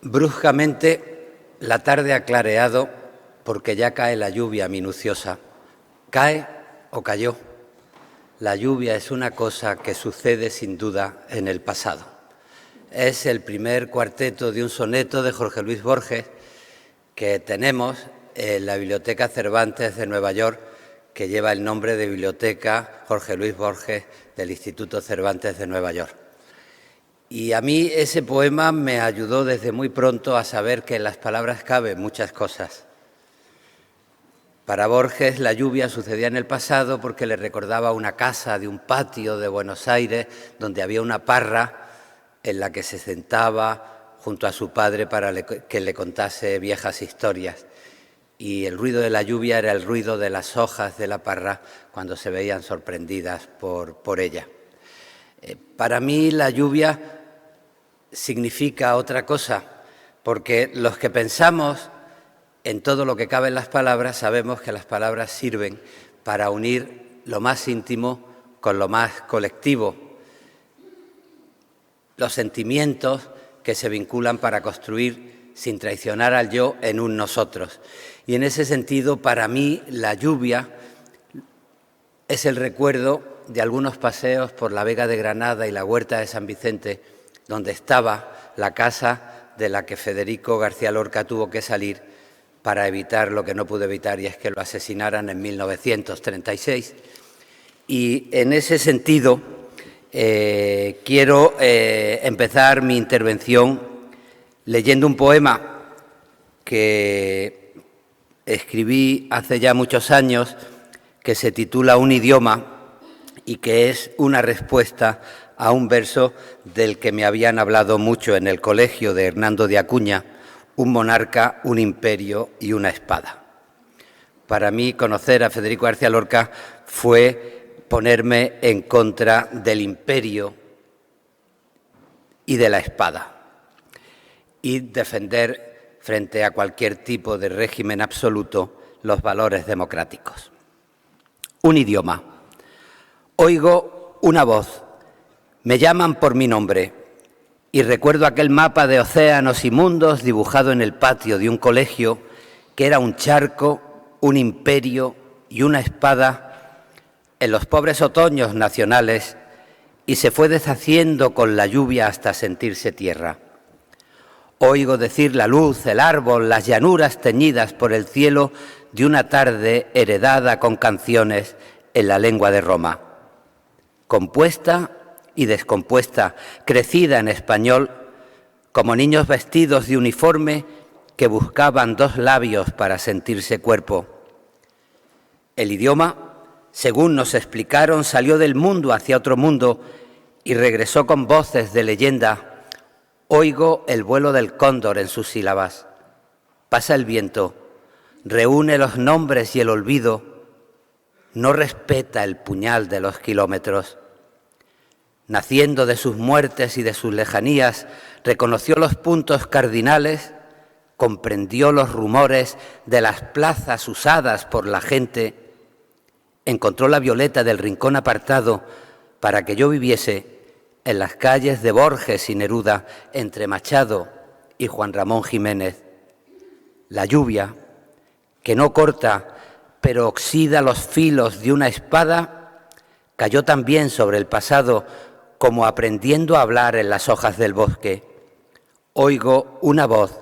Bruscamente la tarde ha clareado porque ya cae la lluvia minuciosa. ¿Cae o cayó? La lluvia es una cosa que sucede sin duda en el pasado. Es el primer cuarteto de un soneto de Jorge Luis Borges que tenemos en la Biblioteca Cervantes de Nueva York, que lleva el nombre de Biblioteca Jorge Luis Borges del Instituto Cervantes de Nueva York. Y a mí ese poema me ayudó desde muy pronto a saber que en las palabras caben muchas cosas. Para Borges la lluvia sucedía en el pasado porque le recordaba una casa de un patio de Buenos Aires donde había una parra en la que se sentaba junto a su padre para que le contase viejas historias. Y el ruido de la lluvia era el ruido de las hojas de la parra cuando se veían sorprendidas por ella. Para mí la lluvia significa otra cosa, porque los que pensamos en todo lo que cabe en las palabras sabemos que las palabras sirven para unir lo más íntimo con lo más colectivo, los sentimientos que se vinculan para construir sin traicionar al yo en un nosotros. Y en ese sentido, para mí, la lluvia es el recuerdo de algunos paseos por la Vega de Granada y la Huerta de San Vicente, donde estaba la casa de la que Federico García Lorca tuvo que salir para evitar lo que no pudo evitar, y es que lo asesinaran en 1936. Y en ese sentido quiero empezar mi intervención leyendo un poema que escribí hace ya muchos años, que se titula Un idioma y que es una respuesta a un verso del que me habían hablado mucho en el colegio, de Hernando de Acuña: un monarca, un imperio y una espada. Para mí, conocer a Federico García Lorca fue ponerme en contra del imperio y de la espada y defender frente a cualquier tipo de régimen absoluto los valores democráticos. Un idioma. Oigo una voz. Me llaman por mi nombre y recuerdo aquel mapa de océanos y mundos dibujado en el patio de un colegio que era un charco, un imperio y una espada en los pobres otoños nacionales, y se fue deshaciendo con la lluvia hasta sentirse tierra. Oigo decir la luz, el árbol, las llanuras teñidas por el cielo de una tarde heredada con canciones en la lengua de Roma, compuesta y descompuesta, crecida en español, como niños vestidos de uniforme que buscaban dos labios para sentirse cuerpo. El idioma, según nos explicaron, salió del mundo hacia otro mundo y regresó con voces de leyenda. Oigo el vuelo del cóndor en sus sílabas. Pasa el viento, reúne los nombres y el olvido, no respeta el puñal de los kilómetros. Naciendo de sus muertes y de sus lejanías, reconoció los puntos cardinales, comprendió los rumores de las plazas usadas por la gente, encontró la violeta del rincón apartado para que yo viviese en las calles de Borges y Neruda, entre Machado y Juan Ramón Jiménez. La lluvia, que no corta, pero oxida los filos de una espada, cayó también sobre el pasado, como aprendiendo a hablar en las hojas del bosque. Oigo una voz,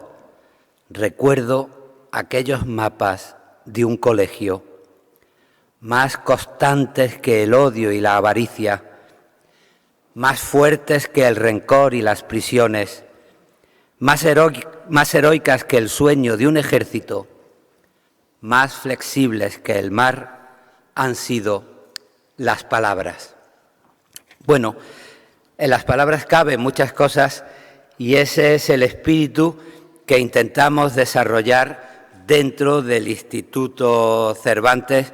recuerdo aquellos mapas de un colegio, más constantes que el odio y la avaricia, más fuertes que el rencor y las prisiones, más heroicas que el sueño de un ejército, más flexibles que el mar, han sido las palabras. Bueno, en las palabras caben muchas cosas y ese es el espíritu que intentamos desarrollar dentro del Instituto Cervantes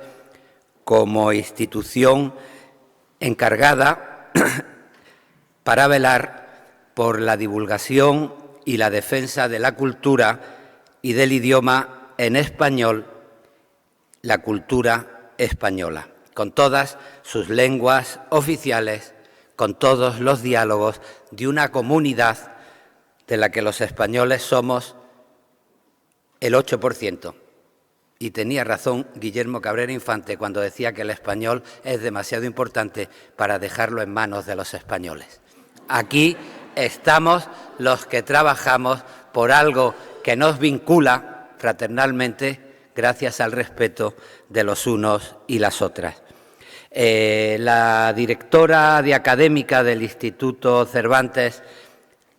como institución encargada para velar por la divulgación y la defensa de la cultura y del idioma en español, la cultura española, con todas sus lenguas oficiales, con todos los diálogos de una comunidad de la que los españoles somos el 8%. Y tenía razón Guillermo Cabrera Infante cuando decía que el español es demasiado importante para dejarlo en manos de los españoles. Aquí estamos los que trabajamos por algo que nos vincula fraternalmente gracias al respeto de los unos y las otras. La directora de académica del Instituto Cervantes,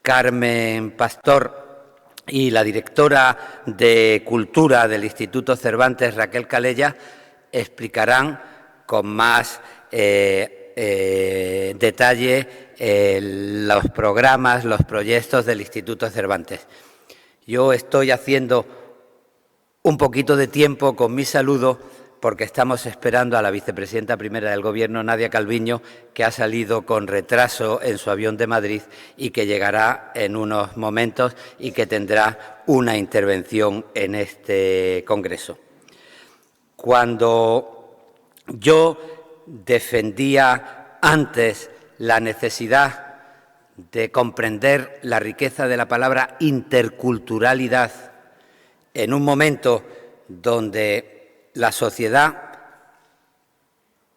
Carmen Pastor, y la directora de Cultura del Instituto Cervantes, Raquel Calella, explicarán con más detalle los programas, los proyectos del Instituto Cervantes. Yo estoy haciendo un poquito de tiempo con mi saludo porque estamos esperando a la vicepresidenta primera del Gobierno, Nadia Calviño, que ha salido con retraso en su avión de Madrid y que llegará en unos momentos y que tendrá una intervención en este congreso. Cuando yo defendía antes la necesidad de comprender la riqueza de la palabra interculturalidad en un momento donde la sociedad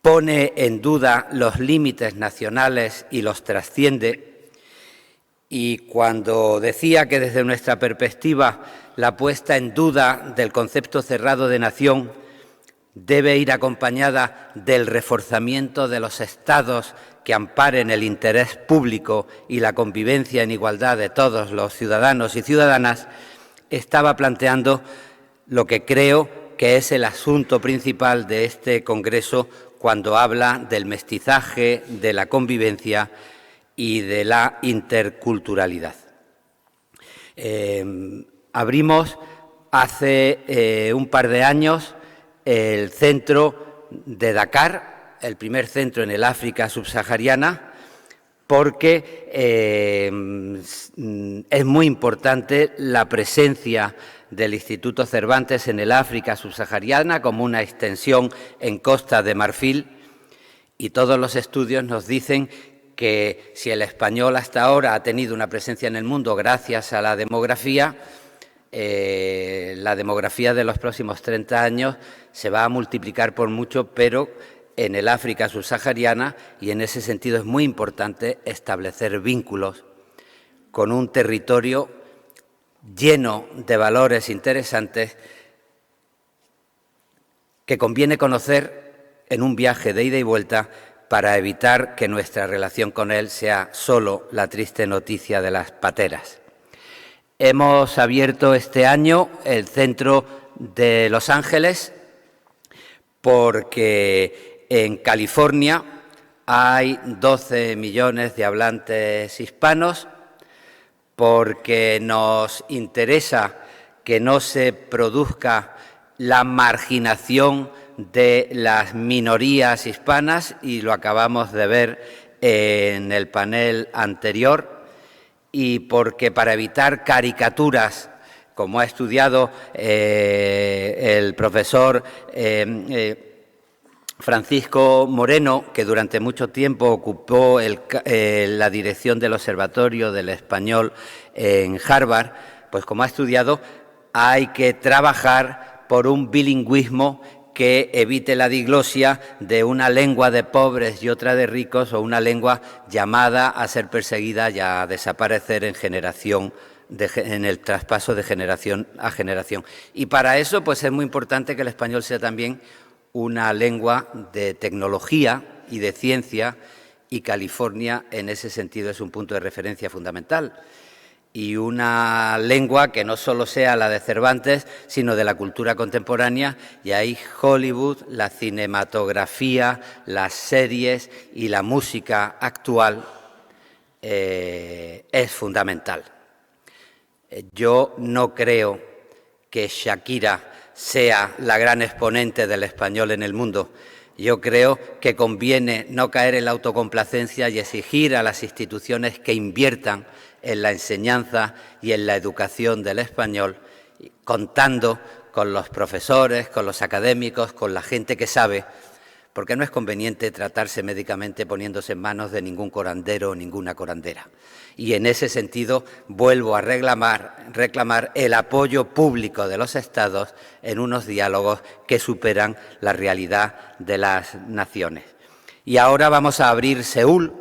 pone en duda los límites nacionales y los trasciende, y cuando decía que desde nuestra perspectiva la puesta en duda del concepto cerrado de nación debe ir acompañada del reforzamiento de los estados que amparen el interés público y la convivencia en igualdad de todos los ciudadanos y ciudadanas, estaba planteando lo que creo que es el asunto principal de este congreso cuando habla del mestizaje, de la convivencia y de la interculturalidad. Abrimos hace un par de años el centro de Dakar, el primer centro en el África subsahariana, porque es muy importante la presencia del Instituto Cervantes en el África subsahariana como una extensión en Costa de Marfil, y todos los estudios nos dicen que si el español hasta ahora ha tenido una presencia en el mundo gracias a la demografía de los próximos 30 años se va a multiplicar por mucho, pero en el África subsahariana, y en ese sentido es muy importante establecer vínculos con un territorio lleno de valores interesantes que conviene conocer en un viaje de ida y vuelta para evitar que nuestra relación con él sea solo la triste noticia de las pateras. Hemos abierto este año el centro de Los Ángeles porque en California hay 12 millones de hablantes hispanos, porque nos interesa que no se produzca la marginación de las minorías hispanas, y lo acabamos de ver en el panel anterior, y porque para evitar caricaturas, como ha estudiado el profesor Francisco Moreno, que durante mucho tiempo ocupó la dirección del Observatorio del Español en Harvard, pues como ha estudiado, hay que trabajar por un bilingüismo que evite la diglosia de una lengua de pobres y otra de ricos, o una lengua llamada a ser perseguida y a desaparecer en el traspaso de generación a generación. Y para eso pues es muy importante que el español sea también una lengua de tecnología y de ciencia, y California en ese sentido es un punto de referencia fundamental. Y una lengua que no solo sea la de Cervantes, sino de la cultura contemporánea, y ahí Hollywood, la cinematografía, las series y la música actual es fundamental. Yo no creo que Shakira sea la gran exponente del español en el mundo. Yo creo que conviene no caer en la autocomplacencia y exigir a las instituciones que inviertan en la enseñanza y en la educación del español, contando con los profesores, con los académicos, con la gente que sabe, porque no es conveniente tratarse médicamente poniéndose en manos de ningún curandero o ninguna curandera. Y en ese sentido vuelvo a reclamar el apoyo público de los Estados en unos diálogos que superan la realidad de las naciones. Y ahora vamos a abrir Seúl,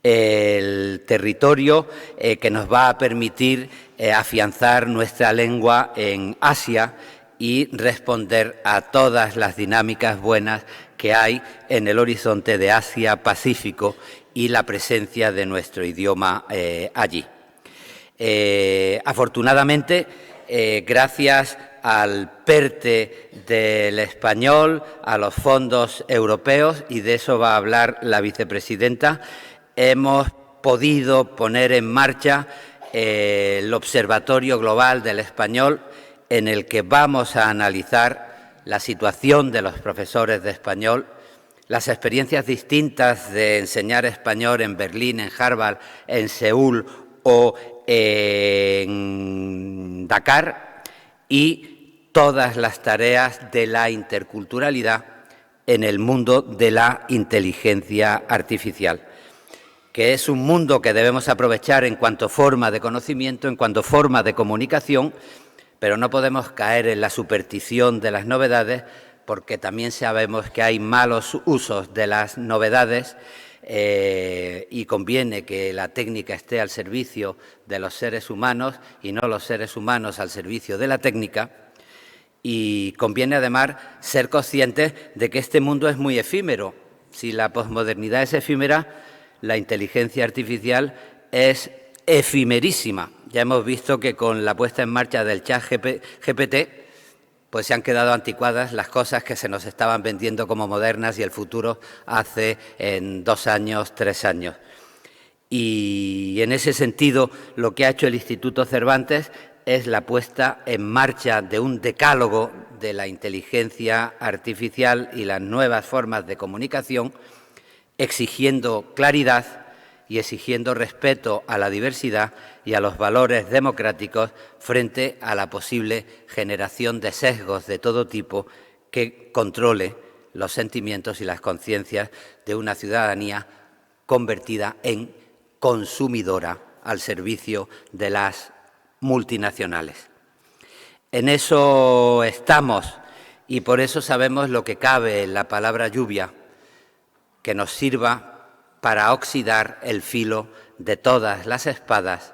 el territorio que nos va a permitir afianzar nuestra lengua en Asia y responder a todas las dinámicas buenas que hay en el horizonte de Asia-Pacífico y la presencia de nuestro idioma allí. Afortunadamente, gracias al PERTE del español, a los fondos europeos, y de eso va a hablar la vicepresidenta, hemos podido poner en marcha el Observatorio Global del Español, en el que vamos a analizar la situación de los profesores de español, las experiencias distintas de enseñar español en Berlín, en Harvard, en Seúl o en Dakar, y todas las tareas de la interculturalidad en el mundo de la inteligencia artificial, que es un mundo que debemos aprovechar en cuanto forma de conocimiento, en cuanto forma de comunicación, pero no podemos caer en la superstición de las novedades, porque también sabemos que hay malos usos de las novedades y conviene que la técnica esté al servicio de los seres humanos y no los seres humanos al servicio de la técnica. Y conviene además ser conscientes de que este mundo es muy efímero. Si la posmodernidad es efímera, la inteligencia artificial es efimerísima. Ya hemos visto que con la puesta en marcha del ChatGPT pues se han quedado anticuadas las cosas que se nos estaban vendiendo como modernas y el futuro hace en 2 años, 3 años. Y en ese sentido, lo que ha hecho el Instituto Cervantes es la puesta en marcha de un decálogo de la inteligencia artificial y las nuevas formas de comunicación, exigiendo claridad y exigiendo respeto a la diversidad y a los valores democráticos frente a la posible generación de sesgos de todo tipo que controle los sentimientos y las conciencias de una ciudadanía convertida en consumidora al servicio de las multinacionales. En eso estamos y por eso sabemos lo que cabe en la palabra lluvia, que nos sirva para oxidar el filo de todas las espadas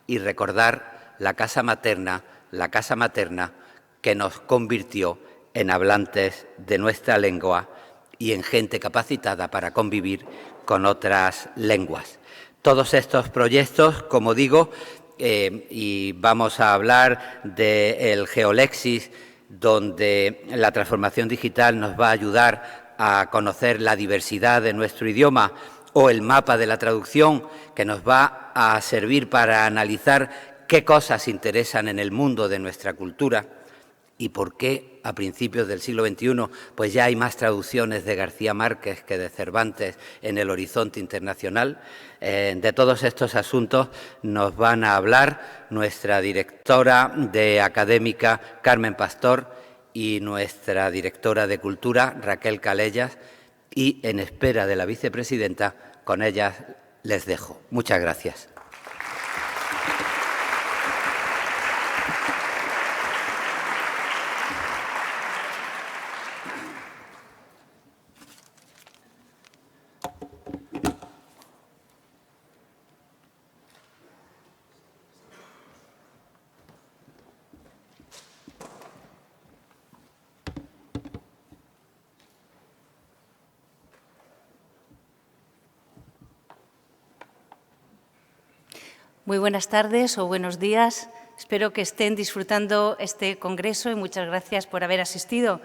y recordar la casa materna que nos convirtió en hablantes de nuestra lengua y en gente capacitada para convivir con otras lenguas. Todos estos proyectos, como digo, y vamos a hablar del Geolexis, donde la transformación digital nos va a ayudar a conocer la diversidad de nuestro idioma, o el mapa de la traducción, que nos va a servir para analizar qué cosas interesan en el mundo de nuestra cultura y por qué a principios del siglo XXI pues ya hay más traducciones de García Márquez que de Cervantes en el horizonte internacional. De todos estos asuntos nos van a hablar nuestra directora de académica, Carmen Pastor, y nuestra directora de Cultura, Raquel Calellas, y en espera de la vicepresidenta, con ellas les dejo. Muchas gracias. Muy buenas tardes o buenos días. Espero que estén disfrutando este congreso y muchas gracias por haber asistido.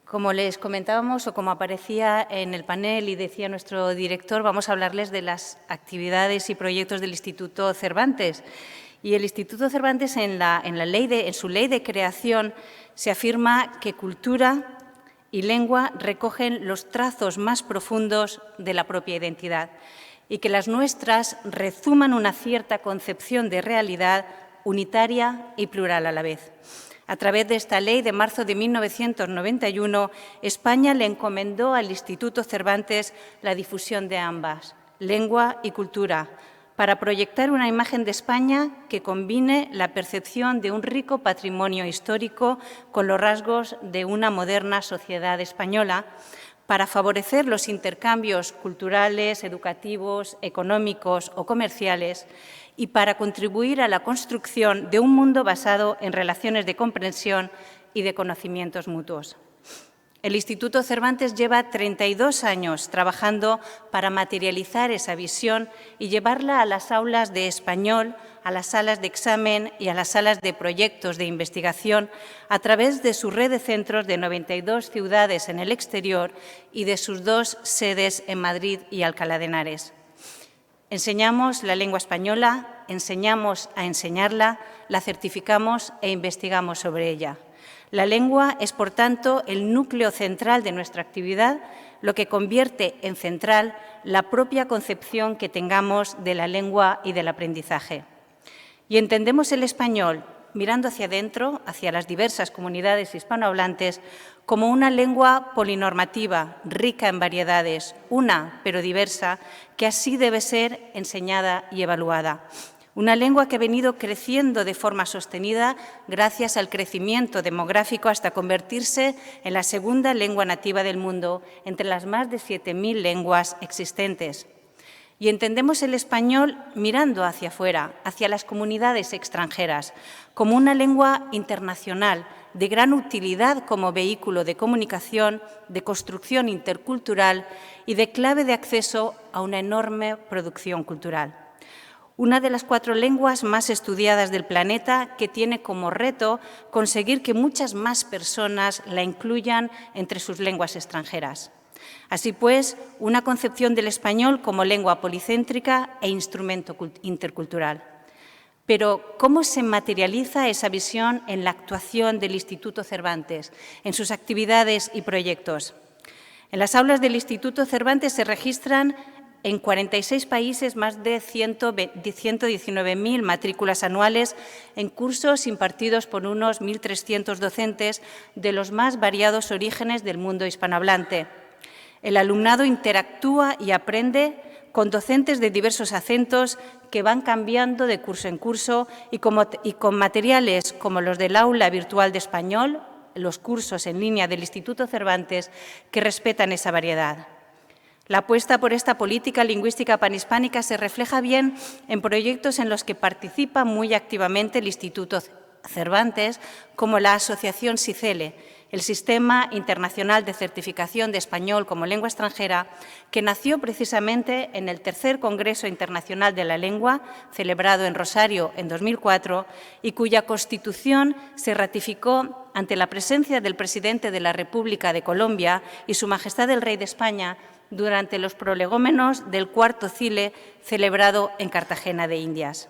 Como les comentábamos o como aparecía en el panel y decía nuestro director, vamos a hablarles de las actividades y proyectos del Instituto Cervantes. Y el Instituto Cervantes, en su ley de creación, se afirma que cultura y lengua recogen los trazos más profundos de la propia identidad y que las nuestras rezuman una cierta concepción de realidad unitaria y plural a la vez. A través de esta ley de marzo de 1991, España le encomendó al Instituto Cervantes la difusión de ambas, lengua y cultura, para proyectar una imagen de España que combine la percepción de un rico patrimonio histórico con los rasgos de una moderna sociedad española, para favorecer los intercambios culturales, educativos, económicos o comerciales y para contribuir a la construcción de un mundo basado en relaciones de comprensión y de conocimientos mutuos. El Instituto Cervantes lleva 32 años trabajando para materializar esa visión y llevarla a las aulas de español, a las salas de examen y a las salas de proyectos de investigación a través de su red de centros de 92 ciudades en el exterior y de sus 2 sedes en Madrid y Alcalá de Henares. Enseñamos la lengua española, enseñamos a enseñarla, la certificamos e investigamos sobre ella. La lengua es, por tanto, el núcleo central de nuestra actividad, lo que convierte en central la propia concepción que tengamos de la lengua y del aprendizaje. Y entendemos el español, mirando hacia adentro, hacia las diversas comunidades hispanohablantes, como una lengua polinormativa, rica en variedades, una pero diversa, que así debe ser enseñada y evaluada. Una lengua que ha venido creciendo de forma sostenida gracias al crecimiento demográfico hasta convertirse en la segunda lengua nativa del mundo entre las más de 7.000 lenguas existentes. Y entendemos el español mirando hacia afuera, hacia las comunidades extranjeras, como una lengua internacional de gran utilidad como vehículo de comunicación, de construcción intercultural y de clave de acceso a una enorme producción cultural. Una de las 4 lenguas más estudiadas del planeta que tiene como reto conseguir que muchas más personas la incluyan entre sus lenguas extranjeras. Así pues, una concepción del español como lengua policéntrica e instrumento intercultural. Pero, ¿cómo se materializa esa visión en la actuación del Instituto Cervantes, en sus actividades y proyectos? En las aulas del Instituto Cervantes se registran en 46 países más de 119.000 matrículas anuales en cursos impartidos por unos 1.300 docentes de los más variados orígenes del mundo hispanohablante. El alumnado interactúa y aprende con docentes de diversos acentos que van cambiando de curso en curso y con materiales como los del aula virtual de español, los cursos en línea del Instituto Cervantes, que respetan esa variedad. La apuesta por esta política lingüística panhispánica se refleja bien en proyectos en los que participa muy activamente el Instituto Cervantes, como la Asociación SICELE, el Sistema Internacional de Certificación de Español como Lengua Extranjera, que nació precisamente en el tercer Congreso Internacional de la Lengua, celebrado en Rosario en 2004, y cuya constitución se ratificó ante la presencia del presidente de la República de Colombia y Su Majestad el Rey de España durante los prolegómenos del cuarto CILE celebrado en Cartagena de Indias.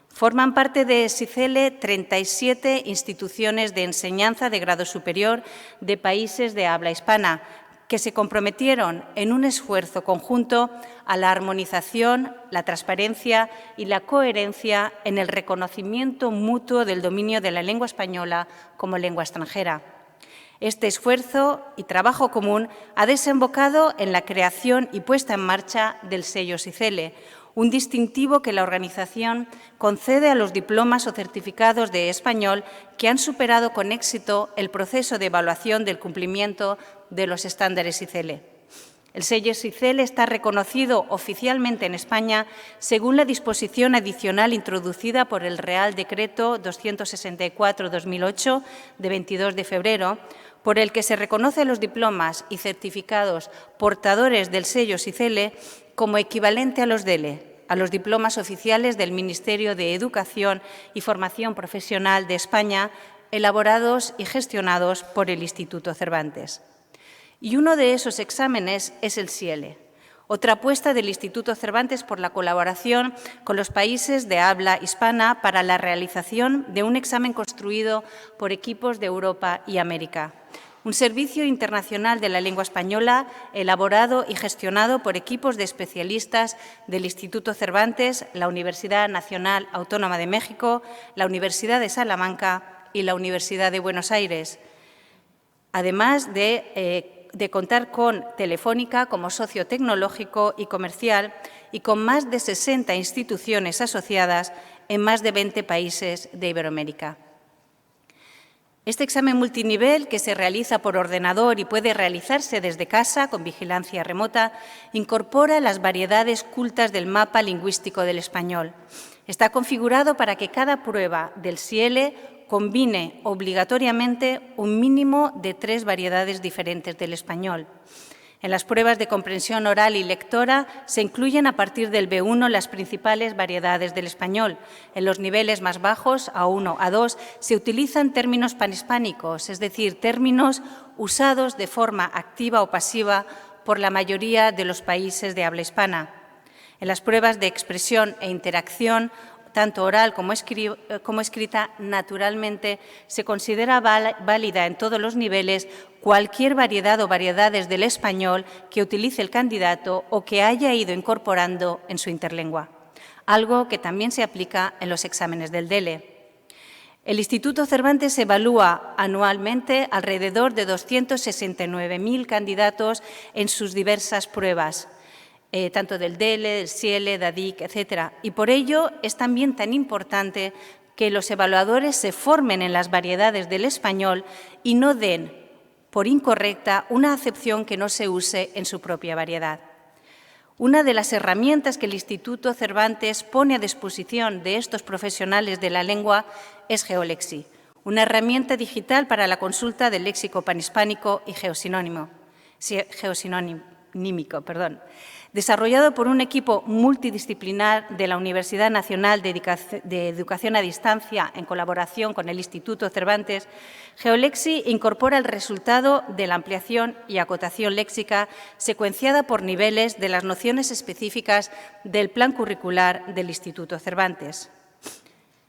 Forman parte de SICELE 37 instituciones de enseñanza de grado superior de países de habla hispana que se comprometieron en un esfuerzo conjunto a la armonización, la transparencia y la coherencia en el reconocimiento mutuo del dominio de la lengua española como lengua extranjera. Este esfuerzo y trabajo común ha desembocado en la creación y puesta en marcha del sello SICELE, un distintivo que la organización concede a los diplomas o certificados de español que han superado con éxito el proceso de evaluación del cumplimiento de los estándares SICELE. El sello SICELE está reconocido oficialmente en España según la disposición adicional introducida por el Real Decreto 264/2008 de 22 de febrero, por el que se reconoce a los diplomas y certificados portadores del sello SICELE como equivalente a los DELE, a los diplomas oficiales del Ministerio de Educación y Formación Profesional de España, elaborados y gestionados por el Instituto Cervantes. Y uno de esos exámenes es el SIELE, otra apuesta del Instituto Cervantes por la colaboración con los países de habla hispana para la realización de un examen construido por equipos de Europa y América. Un servicio internacional de la lengua española elaborado y gestionado por equipos de especialistas del Instituto Cervantes, la Universidad Nacional Autónoma de México, la Universidad de Salamanca, y la Universidad de Buenos Aires, además de contar con Telefónica como socio tecnológico y comercial y con más de 60 instituciones asociadas en más de 20 países de Iberoamérica. Este examen multinivel, que se realiza por ordenador y puede realizarse desde casa con vigilancia remota, incorpora las variedades cultas del mapa lingüístico del español. Está configurado para que cada prueba del SIELE combine obligatoriamente un mínimo de 3 variedades diferentes del español. En las pruebas de comprensión oral y lectora se incluyen a partir del B1 las principales variedades del español. En los niveles más bajos, A1, A2, se utilizan términos panhispánicos, es decir, términos usados de forma activa o pasiva por la mayoría de los países de habla hispana. En las pruebas de expresión e interacción, tanto oral como escrita, naturalmente se considera válida en todos los niveles cualquier variedad o variedades del español que utilice el candidato o que haya ido incorporando en su interlengua, algo que también se aplica en los exámenes del DELE. El Instituto Cervantes evalúa anualmente alrededor de 269.000 candidatos en sus diversas pruebas, tanto del DELE, del SIELE, DADIC, etc. Y por ello es también tan importante que los evaluadores se formen en las variedades del español y no den por incorrecta una acepción que no se use en su propia variedad. Una de las herramientas que el Instituto Cervantes pone a disposición de estos profesionales de la lengua es Geolexi, una herramienta digital para la consulta del léxico panhispánico y geosinímico, desarrollado por un equipo multidisciplinar de la Universidad Nacional de Educación a Distancia en colaboración con el Instituto Cervantes. Geolexi incorpora el resultado de la ampliación y acotación léxica secuenciada por niveles de las nociones específicas del plan curricular del Instituto Cervantes.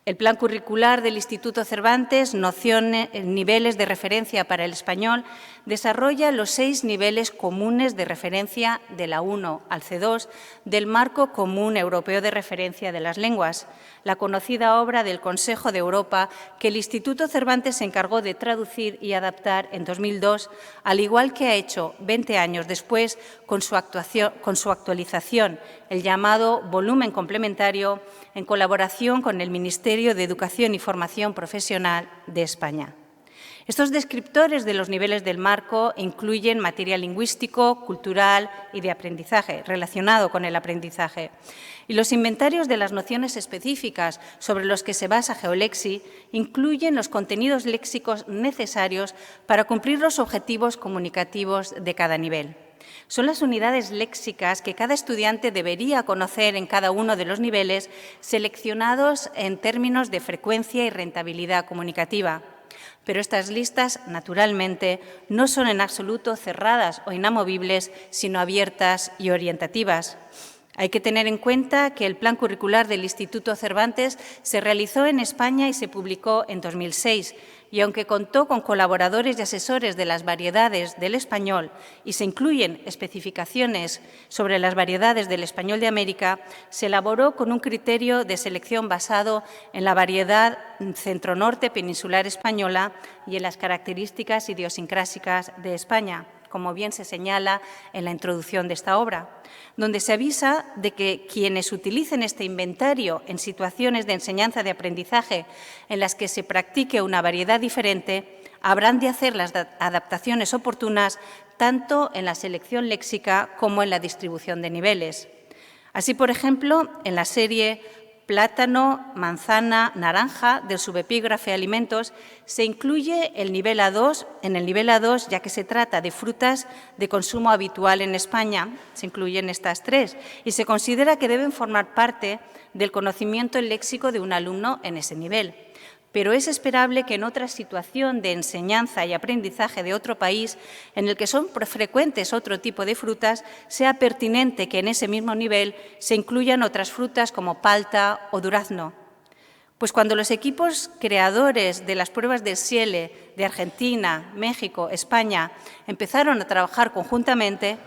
El plan curricular del Instituto Cervantes, niveles de referencia para el español, desarrolla los 6 niveles comunes de referencia de la 1 al C2 del Marco Común Europeo de Referencia de las Lenguas, la conocida obra del Consejo de Europa que el Instituto Cervantes se encargó de traducir y adaptar en 2002, al igual que ha hecho 20 años después con su actualización, el llamado volumen complementario, en colaboración con el Ministerio de Educación y Formación Profesional de España. Estos descriptores de los niveles del marco incluyen material lingüístico, cultural y de aprendizaje, relacionado con el aprendizaje. Y los inventarios de las nociones específicas sobre los que se basa Geolexi incluyen los contenidos léxicos necesarios para cumplir los objetivos comunicativos de cada nivel. Son las unidades léxicas que cada estudiante debería conocer en cada uno de los niveles, seleccionados en términos de frecuencia y rentabilidad comunicativa. Pero estas listas, naturalmente, no son en absoluto cerradas o inamovibles, sino abiertas y orientativas. Hay que tener en cuenta que el plan curricular del Instituto Cervantes se realizó en España y se publicó en 2006, y aunque contó con colaboradores y asesores de las variedades del español y se incluyen especificaciones sobre las variedades del español de América, se elaboró con un criterio de selección basado en la variedad centro-norte peninsular española y en las características idiosincrásicas de España, como bien se señala en la introducción de esta obra, donde se avisa de que quienes utilicen este inventario en situaciones de enseñanza de aprendizaje en las que se practique una variedad diferente, habrán de hacer las adaptaciones oportunas tanto en la selección léxica como en la distribución de niveles. Así, por ejemplo, en la serie plátano, manzana, naranja del subepígrafe alimentos se incluye el nivel A2. En el nivel A2, ya que se trata de frutas de consumo habitual en España, se incluyen estas 3 y se considera que deben formar parte del conocimiento léxico de un alumno en ese nivel. Pero es esperable que en otra situación de enseñanza y aprendizaje de otro país, en el que son frecuentes otro tipo de frutas, sea pertinente que en ese mismo nivel se incluyan otras frutas como palta o durazno. Pues cuando los equipos creadores de las pruebas del SIELE de Argentina, México, España empezaron a trabajar conjuntamente,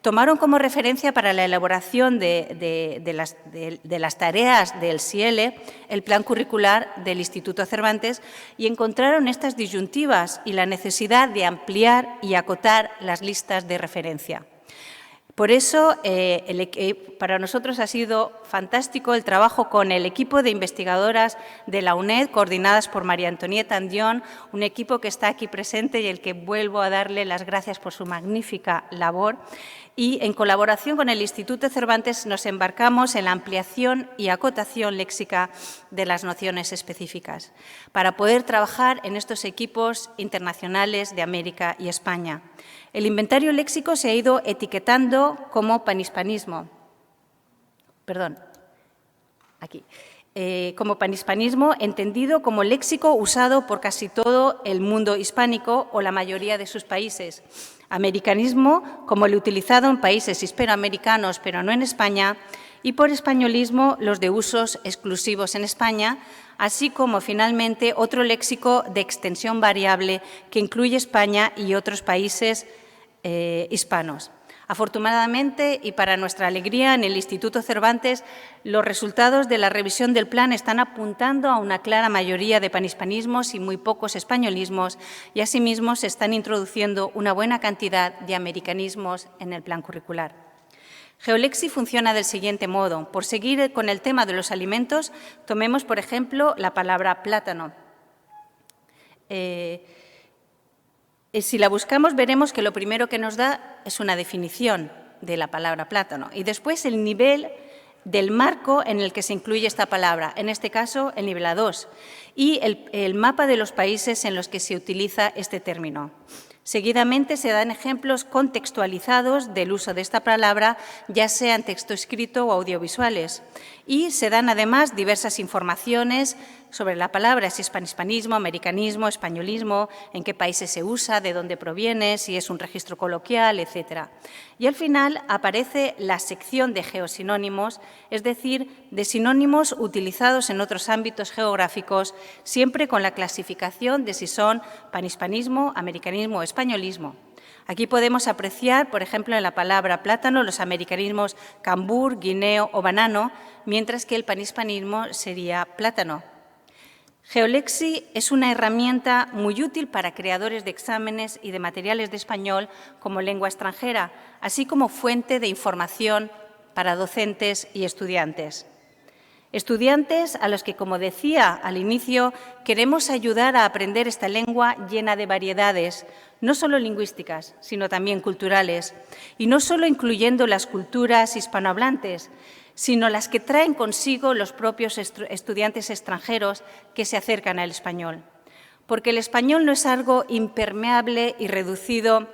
Tomaron como referencia para la elaboración de las tareas del SIELE el plan curricular del Instituto Cervantes y encontraron estas disyuntivas y la necesidad de ampliar y acotar las listas de referencia. Por eso, para nosotros ha sido fantástico el trabajo con el equipo de investigadoras de la UNED, coordinadas por María Antonieta Andión, un equipo que está aquí presente y al que vuelvo a darle las gracias por su magnífica labor. Y, en colaboración con el Instituto Cervantes, nos embarcamos en la ampliación y acotación léxica de las nociones específicas, para poder trabajar en estos equipos internacionales de América y España. El inventario léxico se ha ido etiquetando como panhispanismo. Como panhispanismo entendido como léxico usado por casi todo el mundo hispánico o la mayoría de sus países. Americanismo, como el utilizado en países hispanoamericanos, pero no en España, y por españolismo, los de usos exclusivos en España, así como, finalmente, otro léxico de extensión variable que incluye España y otros países hispanos. Afortunadamente, y para nuestra alegría, en el Instituto Cervantes, los resultados de la revisión del plan están apuntando a una clara mayoría de panhispanismos y muy pocos españolismos, y asimismo se están introduciendo una buena cantidad de americanismos en el plan curricular. Geolexi funciona del siguiente modo. Por seguir con el tema de los alimentos, tomemos, por ejemplo, la palabra plátano. Si la buscamos, veremos que lo primero que nos da es una definición de la palabra plátano y después el nivel del marco en el que se incluye esta palabra, en este caso el nivel A2, y el mapa de los países en los que se utiliza este término. Seguidamente se dan ejemplos contextualizados del uso de esta palabra, ya sea en texto escrito o audiovisuales. Y se dan además diversas informaciones sobre la palabra, si es panhispanismo, americanismo, españolismo, en qué países se usa, de dónde proviene, si es un registro coloquial, etc. Y al final aparece la sección de geosinónimos, es decir, de sinónimos utilizados en otros ámbitos geográficos, siempre con la clasificación de si son panhispanismo, americanismo o españolismo. Aquí podemos apreciar, por ejemplo, en la palabra plátano, los americanismos cambur, guineo o banano, mientras que el panhispanismo sería plátano. Geolexi es una herramienta muy útil para creadores de exámenes y de materiales de español como lengua extranjera, así como fuente de información para docentes y estudiantes. Estudiantes a los que, como decía al inicio, queremos ayudar a aprender esta lengua llena de variedades, no solo lingüísticas, sino también culturales, y no solo incluyendo las culturas hispanohablantes, sino las que traen consigo los propios estudiantes extranjeros que se acercan al español. Porque el español no es algo impermeable y reducido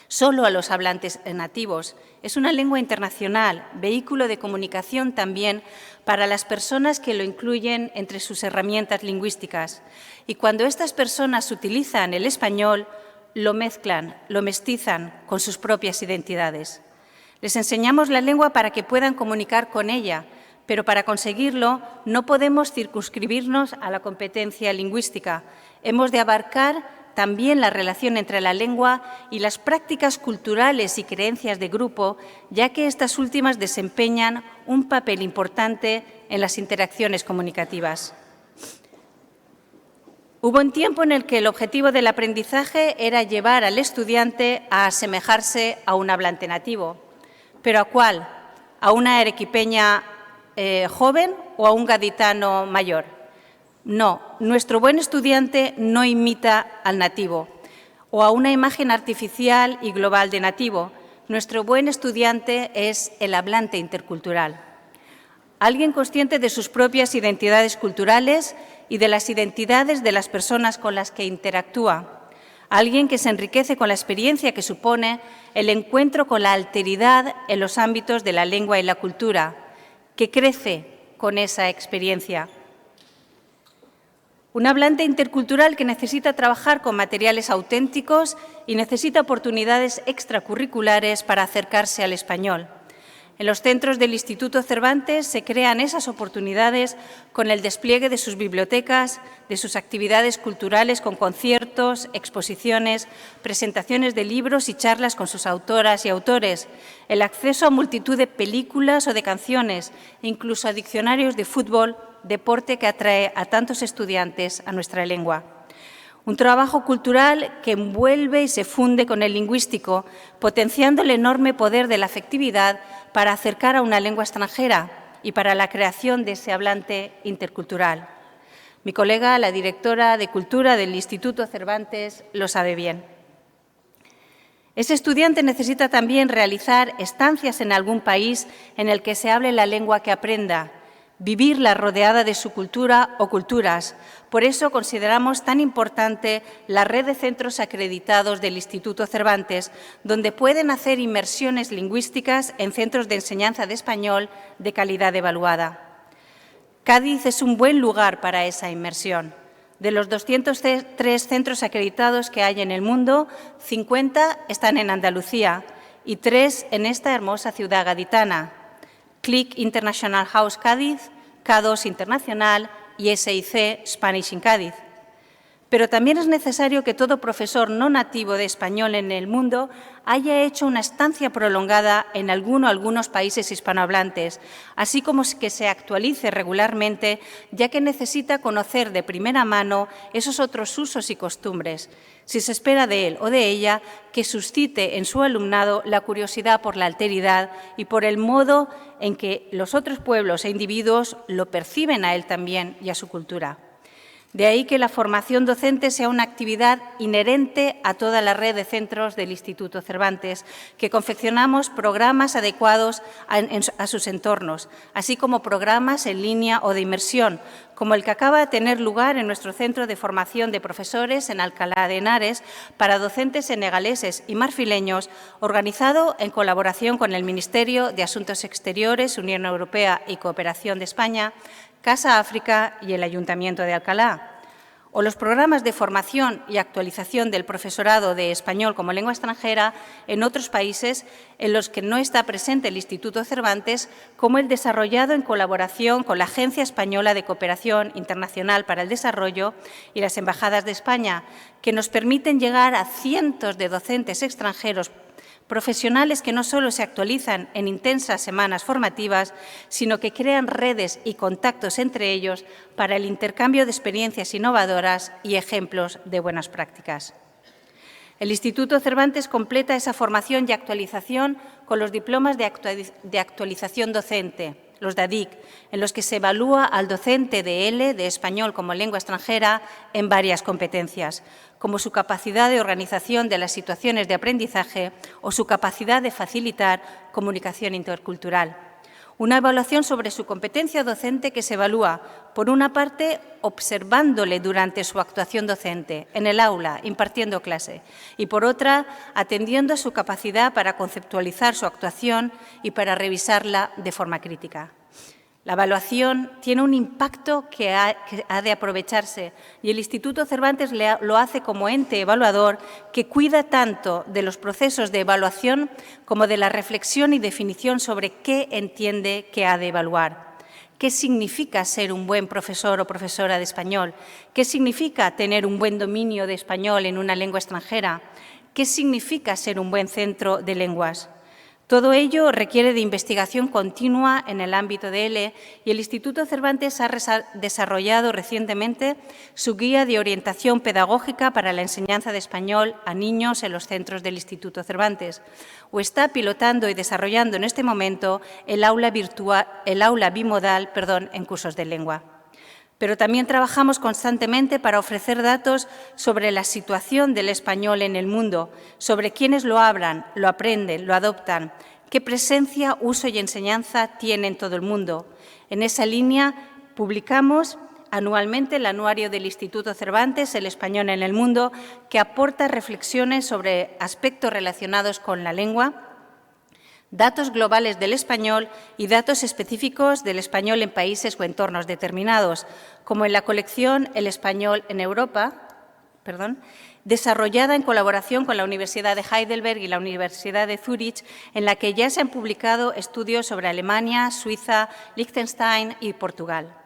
solo a los hablantes nativos. Es una lengua internacional, vehículo de comunicación también para las personas que lo incluyen entre sus herramientas lingüísticas. Y cuando estas personas utilizan el español, lo mezclan, lo mestizan con sus propias identidades. Les enseñamos la lengua para que puedan comunicar con ella, pero para conseguirlo no podemos circunscribirnos a la competencia lingüística. Hemos de abarcar también la relación entre la lengua y las prácticas culturales y creencias de grupo, ya que estas últimas desempeñan un papel importante en las interacciones comunicativas. Hubo un tiempo en el que el objetivo del aprendizaje era llevar al estudiante a asemejarse a un hablante nativo. ¿Pero a cuál? ¿A una arequipeña joven o a un gaditano mayor? No, nuestro buen estudiante no imita al nativo o a una imagen artificial y global de nativo. Nuestro buen estudiante es el hablante intercultural. Alguien consciente de sus propias identidades culturales y de las identidades de las personas con las que interactúa. Alguien que se enriquece con la experiencia que supone el encuentro con la alteridad en los ámbitos de la lengua y la cultura, que crece con esa experiencia. Un hablante intercultural que necesita trabajar con materiales auténticos y necesita oportunidades extracurriculares para acercarse al español. En los centros del Instituto Cervantes se crean esas oportunidades con el despliegue de sus bibliotecas, de sus actividades culturales con conciertos, exposiciones, presentaciones de libros y charlas con sus autoras y autores, el acceso a multitud de películas o de canciones, e incluso a diccionarios de fútbol, deporte que atrae a tantos estudiantes a nuestra lengua. Un trabajo cultural que envuelve y se funde con el lingüístico, potenciando el enorme poder de la afectividad para acercar a una lengua extranjera y para la creación de ese hablante intercultural. Mi colega, la directora de Cultura del Instituto Cervantes, lo sabe bien. Ese estudiante necesita también realizar estancias en algún país en el que se hable la lengua que aprenda, vivirla rodeada de su cultura o culturas. Por eso consideramos tan importante la red de centros acreditados del Instituto Cervantes, donde pueden hacer inmersiones lingüísticas en centros de enseñanza de español de calidad evaluada. Cádiz es un buen lugar para esa inmersión. De los 203 centros acreditados que hay en el mundo, 50 están en Andalucía y 3 en esta hermosa ciudad gaditana: CLIC International House Cádiz, K2 Internacional y SIC Spanish in Cádiz. Pero también es necesario que todo profesor no nativo de español en el mundo haya hecho una estancia prolongada en algunos países hispanohablantes, así como que se actualice regularmente, ya que necesita conocer de primera mano esos otros usos y costumbres, si se espera de él o de ella que suscite en su alumnado la curiosidad por la alteridad y por el modo en que los otros pueblos e individuos lo perciben a él también y a su cultura. De ahí que la formación docente sea una actividad inherente a toda la red de centros del Instituto Cervantes, que confeccionamos programas adecuados a sus entornos, así como programas en línea o de inmersión, como el que acaba de tener lugar en nuestro Centro de Formación de Profesores en Alcalá de Henares para docentes senegaleses y marfileños, organizado en colaboración con el Ministerio de Asuntos Exteriores, Unión Europea y Cooperación de España, Casa África y el Ayuntamiento de Alcalá. O los programas de formación y actualización del profesorado de español como lengua extranjera en otros países en los que no está presente el Instituto Cervantes, como el desarrollado en colaboración con la Agencia Española de Cooperación Internacional para el Desarrollo y las Embajadas de España, que nos permiten llegar a cientos de docentes extranjeros profesionales que no solo se actualizan en intensas semanas formativas, sino que crean redes y contactos entre ellos para el intercambio de experiencias innovadoras y ejemplos de buenas prácticas. El Instituto Cervantes completa esa formación y actualización con los diplomas de actualización docente, los DADIC, en los que se evalúa al docente de L, de español como lengua extranjera, en varias competencias, como su capacidad de organización de las situaciones de aprendizaje o su capacidad de facilitar comunicación intercultural. Una evaluación sobre su competencia docente que se evalúa, por una parte, observándole durante su actuación docente, en el aula, impartiendo clase, y por otra, atendiendo a su capacidad para conceptualizar su actuación y para revisarla de forma crítica. La evaluación tiene un impacto que ha de aprovecharse y el Instituto Cervantes lo hace como ente evaluador que cuida tanto de los procesos de evaluación como de la reflexión y definición sobre qué entiende que ha de evaluar. ¿Qué significa ser un buen profesor o profesora de español? ¿Qué significa tener un buen dominio de español en una lengua extranjera? ¿Qué significa ser un buen centro de lenguas? Todo ello requiere de investigación continua en el ámbito de L y el Instituto Cervantes ha desarrollado recientemente su guía de orientación pedagógica para la enseñanza de español a niños en los centros del Instituto Cervantes, o está pilotando y desarrollando en este momento el aula bimodal en cursos de lengua. Pero también trabajamos constantemente para ofrecer datos sobre la situación del español en el mundo, sobre quiénes lo hablan, lo aprenden, lo adoptan, qué presencia, uso y enseñanza tiene en todo el mundo. En esa línea publicamos anualmente el anuario del Instituto Cervantes, El español en el mundo, que aporta reflexiones sobre aspectos relacionados con la lengua, datos globales del español y datos específicos del español en países o entornos determinados, como en la colección El español en Europa, desarrollada en colaboración con la Universidad de Heidelberg y la Universidad de Zúrich, en la que ya se han publicado estudios sobre Alemania, Suiza, Liechtenstein y Portugal.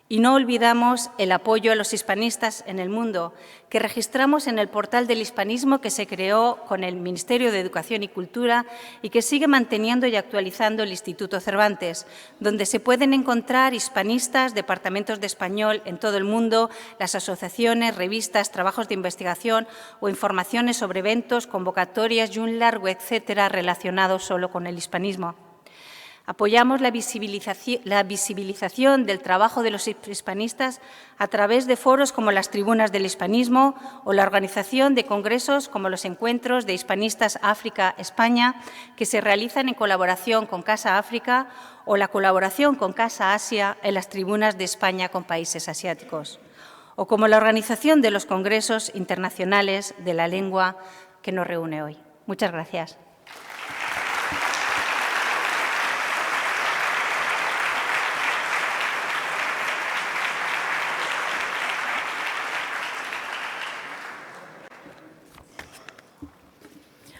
Y no olvidamos el apoyo a los hispanistas en el mundo, que registramos en el portal del hispanismo que se creó con el Ministerio de Educación y Cultura y que sigue manteniendo y actualizando el Instituto Cervantes, donde se pueden encontrar hispanistas, departamentos de español en todo el mundo, las asociaciones, revistas, trabajos de investigación o informaciones sobre eventos, convocatorias y un largo etcétera relacionados solo con el hispanismo. Apoyamos la visibilización del trabajo de los hispanistas a través de foros como las Tribunas del Hispanismo o la organización de congresos como los Encuentros de Hispanistas África-España, que se realizan en colaboración con Casa África, o la colaboración con Casa Asia en las Tribunas de España con países asiáticos, o como la organización de los congresos internacionales de la lengua que nos reúne hoy. Muchas gracias.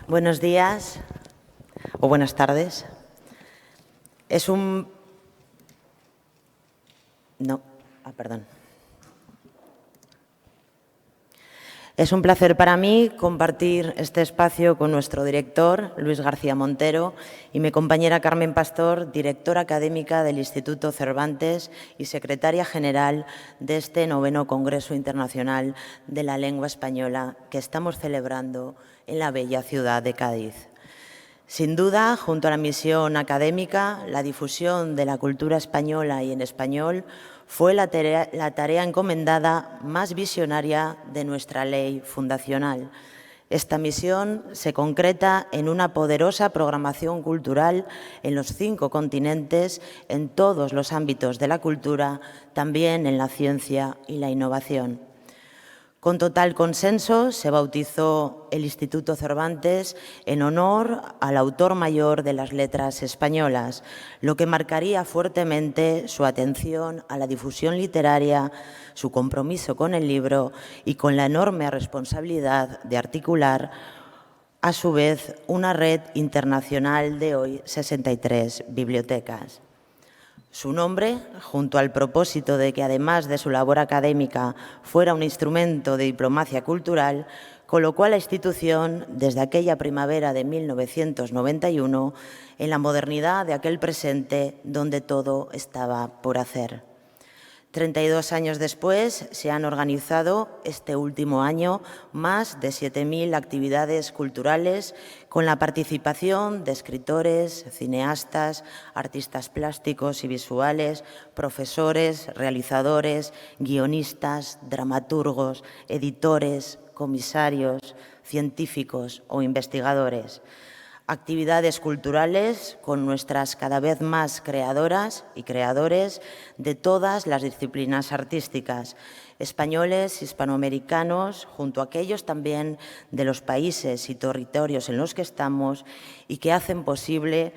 Buenos días o buenas tardes. Es un placer para mí compartir este espacio con nuestro director, Luis García Montero, y mi compañera Carmen Pastor, directora académica del Instituto Cervantes y secretaria general de este 9º Congreso Internacional de la Lengua Española que estamos celebrando en la bella ciudad de Cádiz. Sin duda, junto a la misión académica, la difusión de la cultura española y en español fue la tarea encomendada más visionaria de nuestra ley fundacional. Esta misión se concreta en una poderosa programación cultural en los 5 continentes, en todos los ámbitos de la cultura, también en la ciencia y la innovación. Con total consenso se bautizó el Instituto Cervantes en honor al autor mayor de las letras españolas, lo que marcaría fuertemente su atención a la difusión literaria, su compromiso con el libro y con la enorme responsabilidad de articular, a su vez, una red internacional de hoy 63 bibliotecas. Su nombre, junto al propósito de que, además de su labor académica, fuera un instrumento de diplomacia cultural, colocó a la institución, desde aquella primavera de 1991, en la modernidad de aquel presente donde todo estaba por hacer. 32 años después, se han organizado este último año más de 7.000 actividades culturales con la participación de escritores, cineastas, artistas plásticos y visuales, profesores, realizadores, guionistas, dramaturgos, editores, comisarios, científicos o investigadores. Actividades culturales con nuestras cada vez más creadoras y creadores de todas las disciplinas artísticas, españoles, hispanoamericanos, junto a aquellos también de los países y territorios en los que estamos y que hacen posible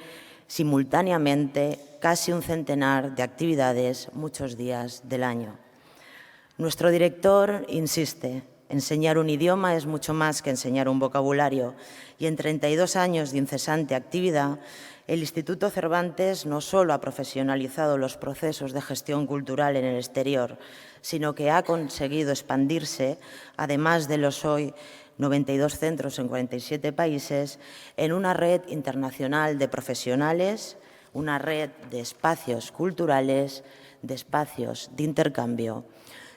simultáneamente casi un centenar de actividades muchos días del año. Nuestro director insiste: enseñar un idioma es mucho más que enseñar un vocabulario, y en 32 años de incesante actividad, el Instituto Cervantes no solo ha profesionalizado los procesos de gestión cultural en el exterior, sino que ha conseguido expandirse, además de los hoy 92 centros en 47 países, en una red internacional de profesionales, una red de espacios culturales, de espacios de intercambio,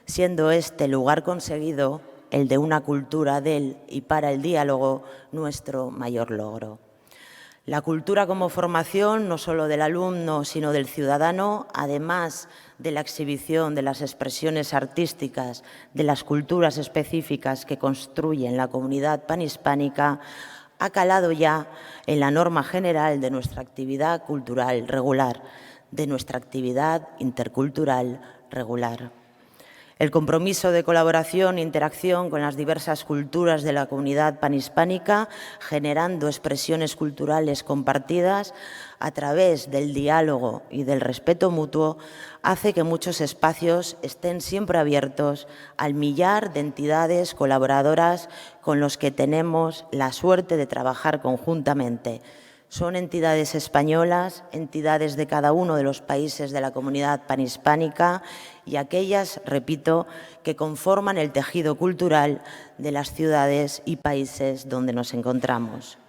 siendo este lugar conseguido, el de una cultura del y para el diálogo, nuestro mayor logro. La cultura como formación, no solo del alumno, sino del ciudadano, además de la exhibición de las expresiones artísticas de las culturas específicas que construyen la comunidad panhispánica, ha calado ya en la norma general de nuestra actividad cultural regular, de nuestra actividad intercultural regular. El compromiso de colaboración e interacción con las diversas culturas de la comunidad panhispánica, generando expresiones culturales compartidas a través del diálogo y del respeto mutuo, hace que muchos espacios estén siempre abiertos al millar de entidades colaboradoras con los que tenemos la suerte de trabajar conjuntamente. Son entidades españolas, entidades de cada uno de los países de la comunidad panhispánica y aquellas, repito, que conforman el tejido cultural de las ciudades y países donde nos encontramos.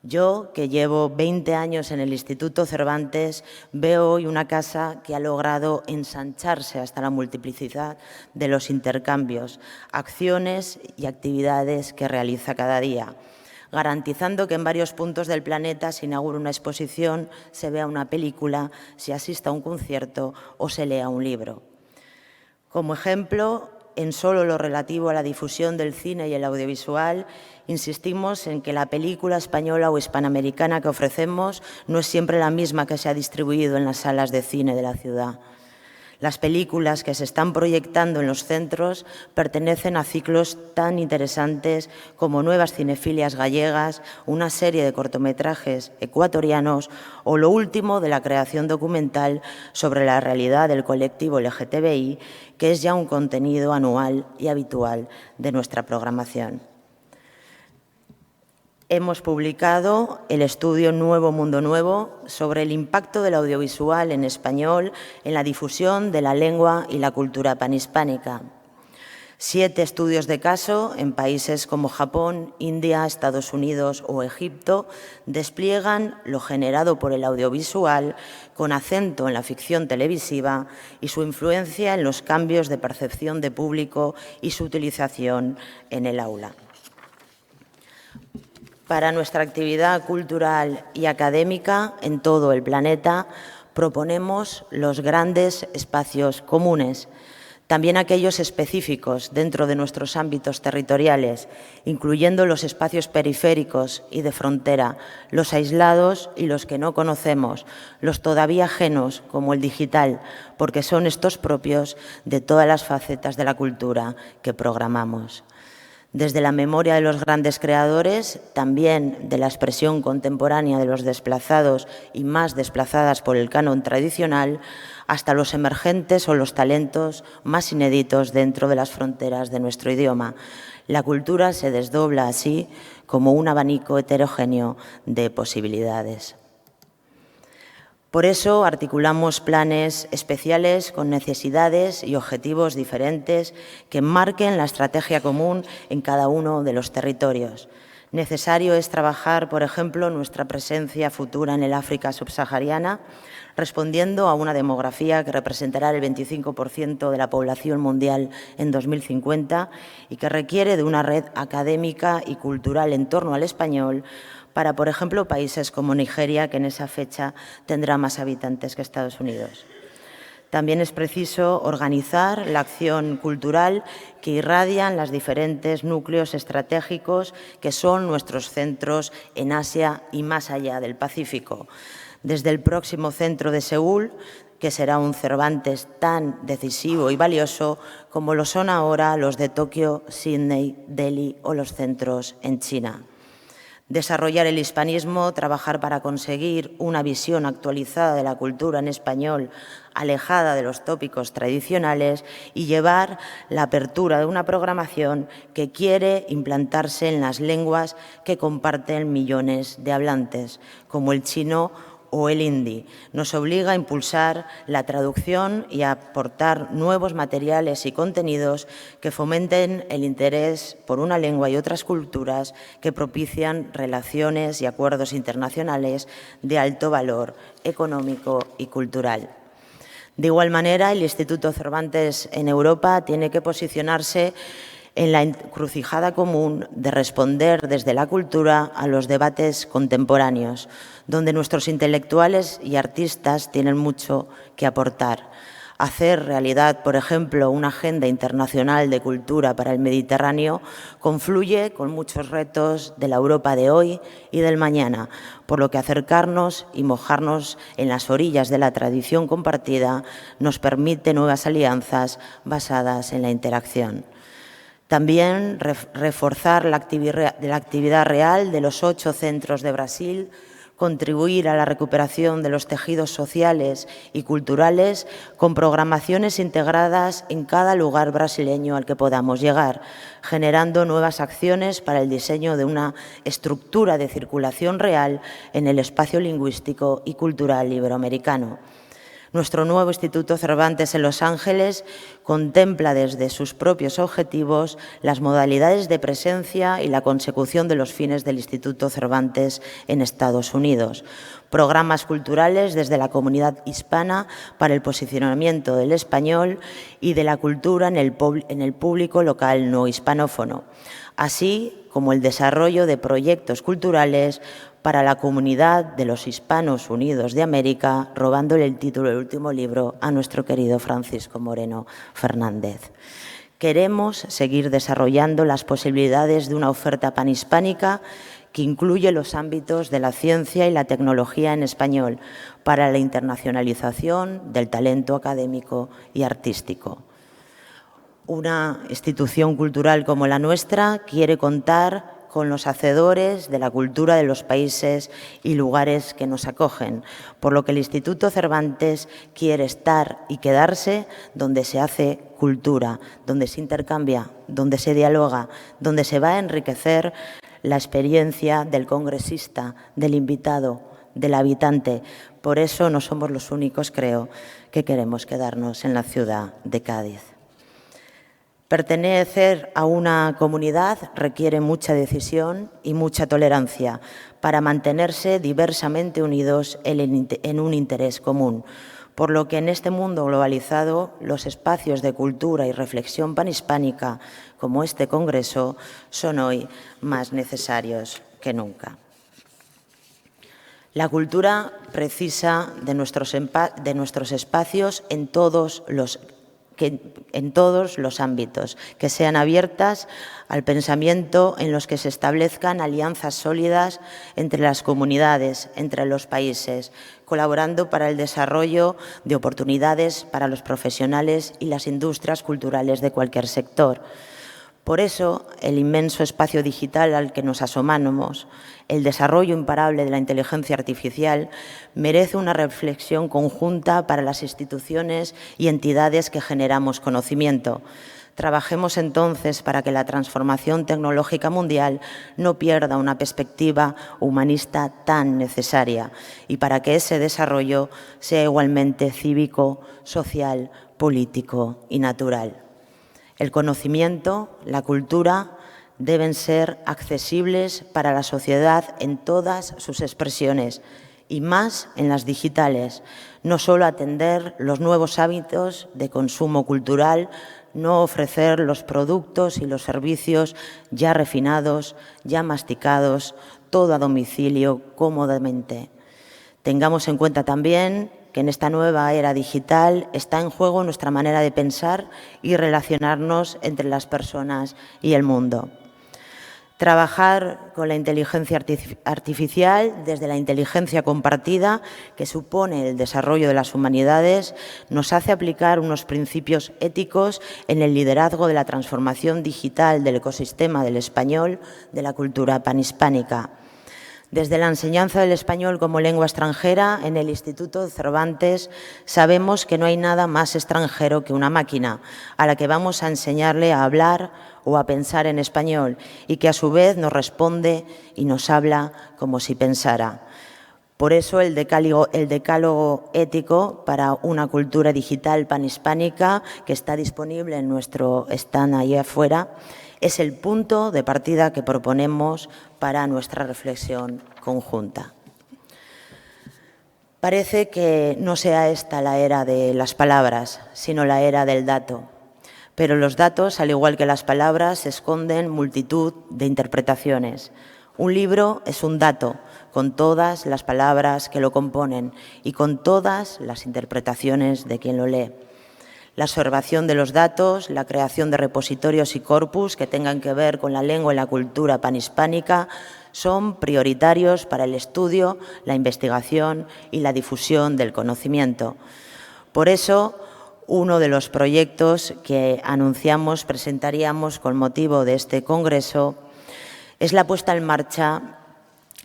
Yo, que llevo 20 años en el Instituto Cervantes, veo hoy una casa que ha logrado ensancharse hasta la multiplicidad de los intercambios, acciones y actividades que realiza cada día, garantizando que en varios puntos del planeta se inaugure una exposición, se vea una película, se asista a un concierto o se lea un libro. Como ejemplo, en solo lo relativo a la difusión del cine y el audiovisual, insistimos en que la película española o hispanoamericana que ofrecemos no es siempre la misma que se ha distribuido en las salas de cine de la ciudad. Las películas que se están proyectando en los centros pertenecen a ciclos tan interesantes como Nuevas Cinefilias Gallegas, una serie de cortometrajes ecuatorianos o lo último de la creación documental sobre la realidad del colectivo LGTBI, que es ya un contenido anual y habitual de nuestra programación. Hemos publicado el estudio Nuevo Mundo Nuevo sobre el impacto del audiovisual en español en la difusión de la lengua y la cultura panhispánica. 7 estudios de caso en países como Japón, India, Estados Unidos o Egipto despliegan lo generado por el audiovisual con acento en la ficción televisiva y su influencia en los cambios de percepción de público y su utilización en el aula. Para nuestra actividad cultural y académica en todo el planeta proponemos los grandes espacios comunes, también aquellos específicos dentro de nuestros ámbitos territoriales, incluyendo los espacios periféricos y de frontera, los aislados y los que no conocemos, los todavía ajenos como el digital, porque son estos propios de todas las facetas de la cultura que programamos. Desde la memoria de los grandes creadores, también de la expresión contemporánea de los desplazados y más desplazadas por el canon tradicional, hasta los emergentes o los talentos más inéditos dentro de las fronteras de nuestro idioma. La cultura se desdobla así como un abanico heterogéneo de posibilidades. Por eso articulamos planes especiales con necesidades y objetivos diferentes que marquen la estrategia común en cada uno de los territorios. Necesario es trabajar, por ejemplo, nuestra presencia futura en el África subsahariana, respondiendo a una demografía que representará el 25% de la población mundial en 2050 y que requiere de una red académica y cultural en torno al español para, por ejemplo, países como Nigeria, que en esa fecha tendrá más habitantes que Estados Unidos. También es preciso organizar la acción cultural que irradian los diferentes núcleos estratégicos que son nuestros centros en Asia y más allá del Pacífico. Desde el próximo centro de Seúl, que será un Cervantes tan decisivo y valioso como lo son ahora los de Tokio, Sídney, Delhi o los centros en China. Desarrollar el hispanismo, trabajar para conseguir una visión actualizada de la cultura en español, alejada de los tópicos tradicionales y llevar la apertura de una programación que quiere implantarse en las lenguas que comparten millones de hablantes, como el chino o el hindi. Nos obliga a impulsar la traducción y a aportar nuevos materiales y contenidos que fomenten el interés por una lengua y otras culturas que propician relaciones y acuerdos internacionales de alto valor económico y cultural. De igual manera, el Instituto Cervantes en Europa tiene que posicionarse en la encrucijada común de responder desde la cultura a los debates contemporáneos, donde nuestros intelectuales y artistas tienen mucho que aportar. Hacer realidad, por ejemplo, una agenda internacional de cultura para el Mediterráneo confluye con muchos retos de la Europa de hoy y del mañana, por lo que acercarnos y mojarnos en las orillas de la tradición compartida nos permite nuevas alianzas basadas en la interacción. También reforzar la actividad real de los 8 centros de Brasil, contribuir a la recuperación de los tejidos sociales y culturales con programaciones integradas en cada lugar brasileño al que podamos llegar, generando nuevas acciones para el diseño de una estructura de circulación real en el espacio lingüístico y cultural iberoamericano. Nuestro nuevo Instituto Cervantes en Los Ángeles contempla desde sus propios objetivos las modalidades de presencia y la consecución de los fines del Instituto Cervantes en Estados Unidos. Programas culturales desde la comunidad hispana para el posicionamiento del español y de la cultura en el público local no hispanófono, así como el desarrollo de proyectos culturales para la comunidad de los Hispanos Unidos de América, robándole el título del último libro a nuestro querido Francisco Moreno Fernández. Queremos seguir desarrollando las posibilidades de una oferta panhispánica que incluye los ámbitos de la ciencia y la tecnología en español para la internacionalización del talento académico y artístico. Una institución cultural como la nuestra quiere contar con los hacedores de la cultura de los países y lugares que nos acogen, por lo que el Instituto Cervantes quiere estar y quedarse donde se hace cultura, donde se intercambia, donde se dialoga, donde se va a enriquecer la experiencia del congresista, del invitado, del habitante. Por eso no somos los únicos, creo, que queremos quedarnos en la ciudad de Cádiz. Pertenecer a una comunidad requiere mucha decisión y mucha tolerancia para mantenerse diversamente unidos en un interés común, por lo que en este mundo globalizado los espacios de cultura y reflexión panhispánica como este Congreso son hoy más necesarios que nunca. La cultura precisa de nuestros espacios en todos los ámbitos, que sean abiertas al pensamiento, en los que se establezcan alianzas sólidas entre las comunidades, entre los países, colaborando para el desarrollo de oportunidades para los profesionales y las industrias culturales de cualquier sector. Por eso, el inmenso espacio digital al que nos asomamos, el desarrollo imparable de la inteligencia artificial, merece una reflexión conjunta para las instituciones y entidades que generamos conocimiento. Trabajemos entonces para que la transformación tecnológica mundial no pierda una perspectiva humanista tan necesaria y para que ese desarrollo sea igualmente cívico, social, político y natural. El conocimiento, la cultura, deben ser accesibles para la sociedad en todas sus expresiones y más en las digitales, no solo atender los nuevos hábitos de consumo cultural, no ofrecer los productos y los servicios ya refinados, ya masticados, todo a domicilio, cómodamente. Tengamos en cuenta también que en esta nueva era digital está en juego nuestra manera de pensar y relacionarnos entre las personas y el mundo. Trabajar con la inteligencia artificial desde la inteligencia compartida, que supone el desarrollo de las humanidades, nos hace aplicar unos principios éticos en el liderazgo de la transformación digital del ecosistema del español, de la cultura panhispánica. Desde la enseñanza del español como lengua extranjera en el Instituto Cervantes sabemos que no hay nada más extranjero que una máquina a la que vamos a enseñarle a hablar o a pensar en español y que a su vez nos responde y nos habla como si pensara. Por eso el decálogo ético para una cultura digital panhispánica, que está disponible en nuestro stand ahí afuera, es el punto de partida que proponemos para nuestra reflexión conjunta. Parece que no sea esta la era de las palabras, sino la era del dato. Pero los datos, al igual que las palabras, esconden multitud de interpretaciones. Un libro es un dato, con todas las palabras que lo componen y con todas las interpretaciones de quien lo lee. La observación de los datos, la creación de repositorios y corpus que tengan que ver con la lengua y la cultura panhispánica son prioritarios para el estudio, la investigación y la difusión del conocimiento. Por eso, uno de los proyectos que presentaríamos con motivo de este congreso es la puesta en marcha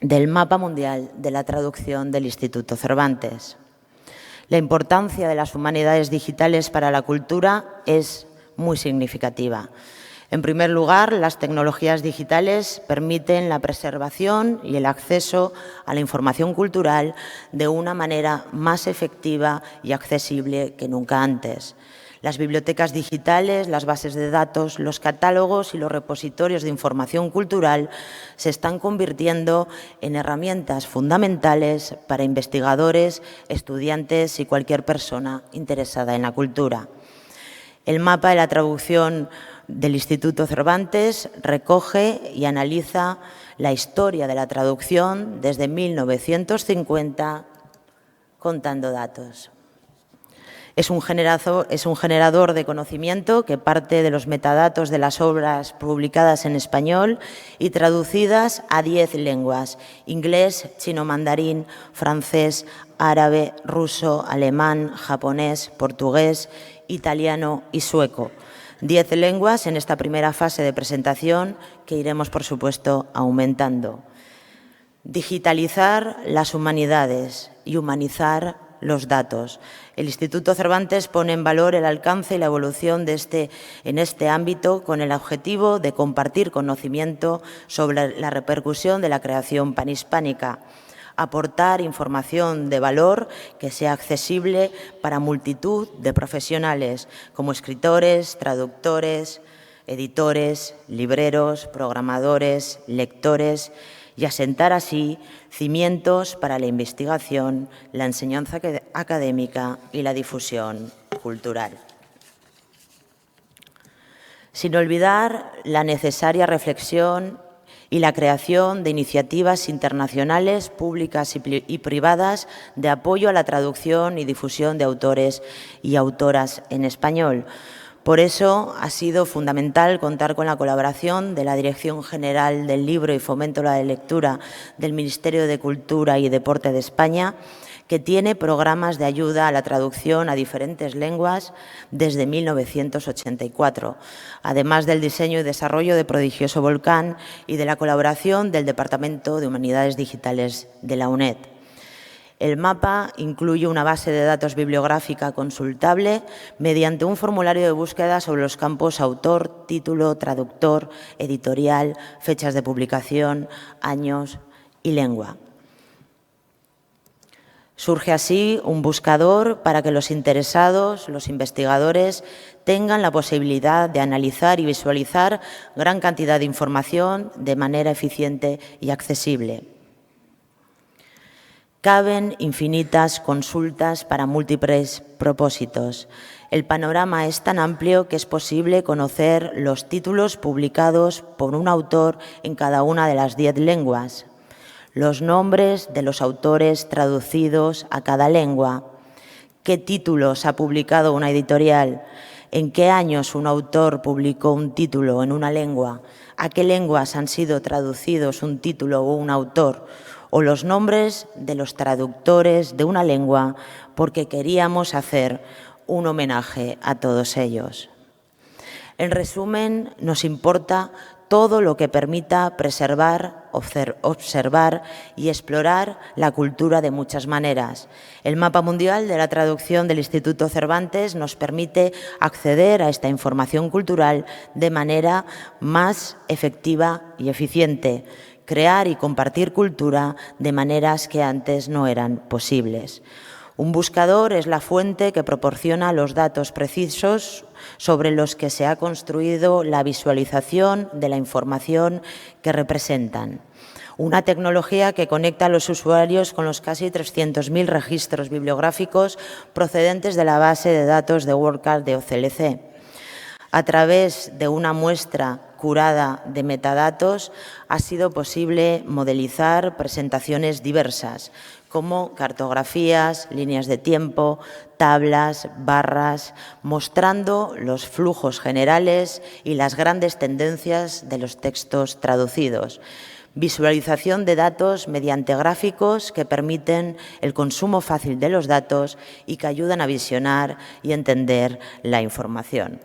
del Mapa Mundial de la Traducción del Instituto Cervantes. La importancia de las humanidades digitales para la cultura es muy significativa. En primer lugar, las tecnologías digitales permiten la preservación y el acceso a la información cultural de una manera más efectiva y accesible que nunca antes. Las bibliotecas digitales, las bases de datos, los catálogos y los repositorios de información cultural se están convirtiendo en herramientas fundamentales para investigadores, estudiantes y cualquier persona interesada en la cultura. El mapa de la traducción del Instituto Cervantes recoge y analiza la historia de la traducción desde 1950, contando datos. Es un generador de conocimiento que parte de los metadatos de las obras publicadas en español y traducidas a 10 lenguas: inglés, chino mandarín, francés, árabe, ruso, alemán, japonés, portugués, italiano y sueco. 10 lenguas en esta primera fase de presentación que iremos, por supuesto, aumentando. Digitalizar las humanidades y humanizar los datos. El Instituto Cervantes pone en valor el alcance y la evolución en este ámbito con el objetivo de compartir conocimiento sobre la repercusión de la creación panhispánica, aportar información de valor que sea accesible para multitud de profesionales como escritores, traductores, editores, libreros, programadores, lectores, y asentar así cimientos para la investigación, la enseñanza académica y la difusión cultural. Sin olvidar la necesaria reflexión y la creación de iniciativas internacionales, públicas y privadas, de apoyo a la traducción y difusión de autores y autoras en español. Por eso ha sido fundamental contar con la colaboración de la Dirección General del Libro y Fomento a la Lectura del Ministerio de Cultura y Deporte de España, que tiene programas de ayuda a la traducción a diferentes lenguas desde 1984, además del diseño y desarrollo de Prodigioso Volcán y de la colaboración del Departamento de Humanidades Digitales de la UNED. El mapa incluye una base de datos bibliográfica consultable mediante un formulario de búsqueda sobre los campos autor, título, traductor, editorial, fechas de publicación, años y lengua. Surge así un buscador para que los interesados, los investigadores, tengan la posibilidad de analizar y visualizar gran cantidad de información de manera eficiente y accesible. Caben infinitas consultas para múltiples propósitos. El panorama es tan amplio que es posible conocer los títulos publicados por un autor en cada una de las 10 lenguas, los nombres de los autores traducidos a cada lengua, qué títulos ha publicado una editorial, en qué años un autor publicó un título en una lengua, a qué lenguas han sido traducidos un título o un autor, o los nombres de los traductores de una lengua, porque queríamos hacer un homenaje a todos ellos. En resumen, nos importa todo lo que permita preservar, observar y explorar la cultura de muchas maneras. El Mapa Mundial de la Traducción del Instituto Cervantes nos permite acceder a esta información cultural de manera más efectiva y eficiente, crear y compartir cultura de maneras que antes no eran posibles. Un buscador es la fuente que proporciona los datos precisos sobre los que se ha construido la visualización de la información que representan. Una tecnología que conecta a los usuarios con los casi 300.000 registros bibliográficos procedentes de la base de datos de WordCard de OCLC. A través de una muestra curada de metadatos ha sido posible modelizar presentaciones diversas, como cartografías, líneas de tiempo, tablas, barras, mostrando los flujos generales y las grandes tendencias de los textos traducidos. Visualización de datos mediante gráficos que permiten el consumo fácil de los datos y que ayudan a visionar y entender la información.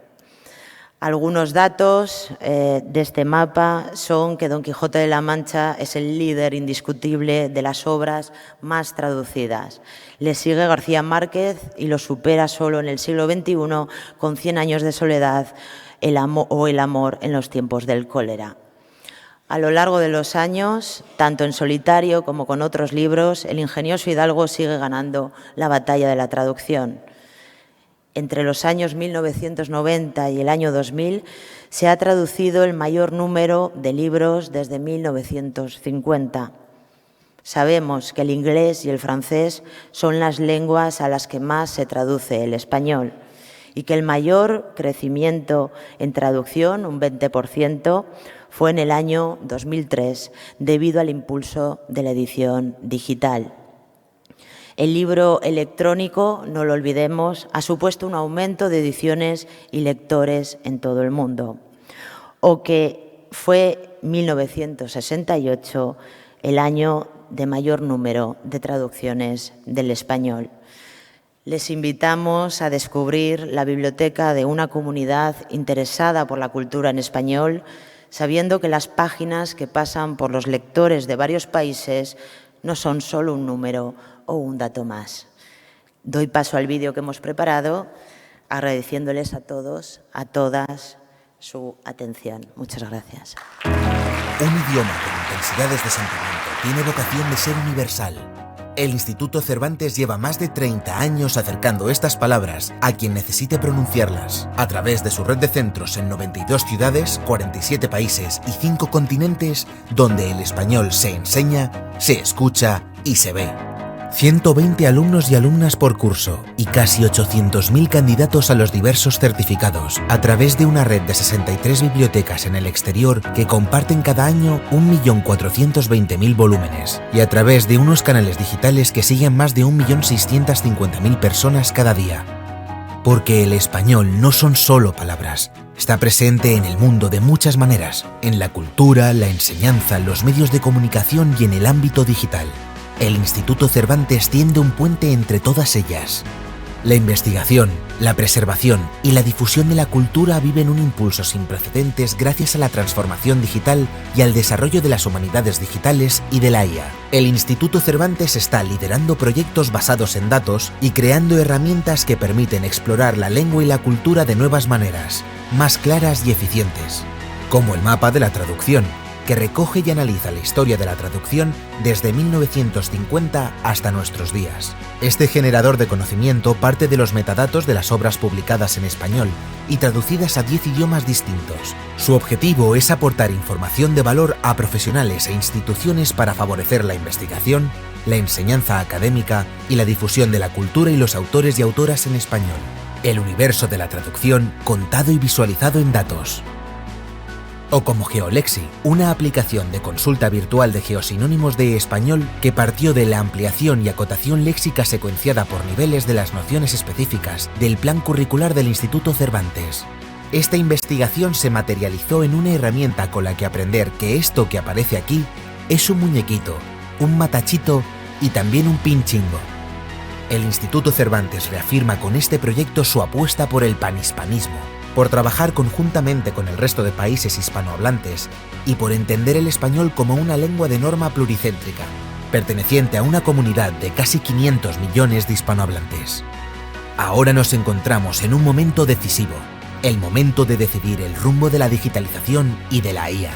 Algunos datos de este mapa son que Don Quijote de la Mancha es el líder indiscutible de las obras más traducidas. Le sigue García Márquez y lo supera solo en el siglo XXI con 100 años de soledad El amor en los tiempos del cólera. A lo largo de los años, tanto en solitario como con otros libros, el ingenioso Hidalgo sigue ganando la batalla de la traducción. Entre los años 1990 y el año 2000 se ha traducido el mayor número de libros desde 1950. Sabemos que el inglés y el francés son las lenguas a las que más se traduce el español y que el mayor crecimiento en traducción, un 20%, fue en el año 2003 debido al impulso de la edición digital. El libro electrónico, no lo olvidemos, ha supuesto un aumento de ediciones y lectores en todo el mundo, o que fue 1968 el año de mayor número de traducciones del español. Les invitamos a descubrir la biblioteca de una comunidad interesada por la cultura en español, sabiendo que las páginas que pasan por los lectores de varios países no son solo un número o un dato más. Doy paso al vídeo que hemos preparado, agradeciéndoles a todos, a todas, su atención. Muchas gracias. Un idioma con intensidades de sentimiento tiene vocación de ser universal. El Instituto Cervantes lleva más de 30 años acercando estas palabras a quien necesite pronunciarlas, a través de su red de centros en 92 ciudades, 47 países y 5 continentes, donde el español se enseña, se escucha y se ve. 120 alumnos y alumnas por curso y casi 800.000 candidatos a los diversos certificados, a través de una red de 63 bibliotecas en el exterior que comparten cada año 1.420.000 volúmenes, y a través de unos canales digitales que siguen más de 1.650.000 personas cada día. Porque el español no son solo palabras, está presente en el mundo de muchas maneras, en la cultura, la enseñanza, los medios de comunicación y en el ámbito digital. El Instituto Cervantes tiende un puente entre todas ellas. La investigación, la preservación y la difusión de la cultura viven un impulso sin precedentes gracias a la transformación digital y al desarrollo de las humanidades digitales y de la IA. El Instituto Cervantes está liderando proyectos basados en datos y creando herramientas que permiten explorar la lengua y la cultura de nuevas maneras, más claras y eficientes, como el mapa de la traducción, que recoge y analiza la historia de la traducción desde 1950 hasta nuestros días. Este generador de conocimiento parte de los metadatos de las obras publicadas en español y traducidas a 10 idiomas distintos. Su objetivo es aportar información de valor a profesionales e instituciones para favorecer la investigación, la enseñanza académica y la difusión de la cultura y los autores y autoras en español. El universo de la traducción contado y visualizado en datos. O como Geolexi, una aplicación de consulta virtual de geosinónimos de español que partió de la ampliación y acotación léxica secuenciada por niveles de las nociones específicas del plan curricular del Instituto Cervantes. Esta investigación se materializó en una herramienta con la que aprender que esto que aparece aquí es un muñequito, un matachito y también un pinchingo. El Instituto Cervantes reafirma con este proyecto su apuesta por el panhispanismo, por trabajar conjuntamente con el resto de países hispanohablantes y por entender el español como una lengua de norma pluricéntrica, perteneciente a una comunidad de casi 500 millones de hispanohablantes. Ahora nos encontramos en un momento decisivo, el momento de decidir el rumbo de la digitalización y de la IA.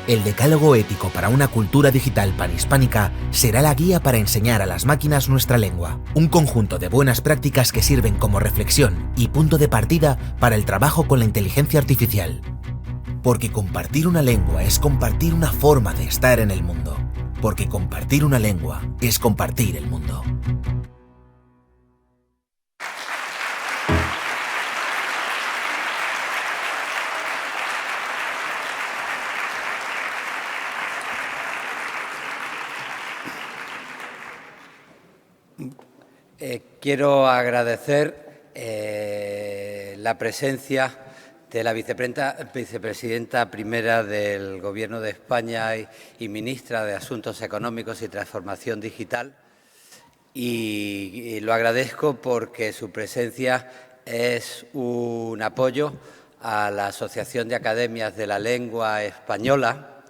El decálogo ético para una cultura digital panhispánica será la guía para enseñar a las máquinas nuestra lengua, un conjunto de buenas prácticas que sirven como reflexión y punto de partida para el trabajo con la inteligencia artificial. Porque compartir una lengua es compartir una forma de estar en el mundo. Porque compartir una lengua es compartir el mundo. quiero agradecer la presencia de la vicepresidenta primera del Gobierno de España y ministra de Asuntos Económicos y Transformación Digital. Y lo agradezco porque su presencia es un apoyo a la Asociación de Academias de la Lengua Española,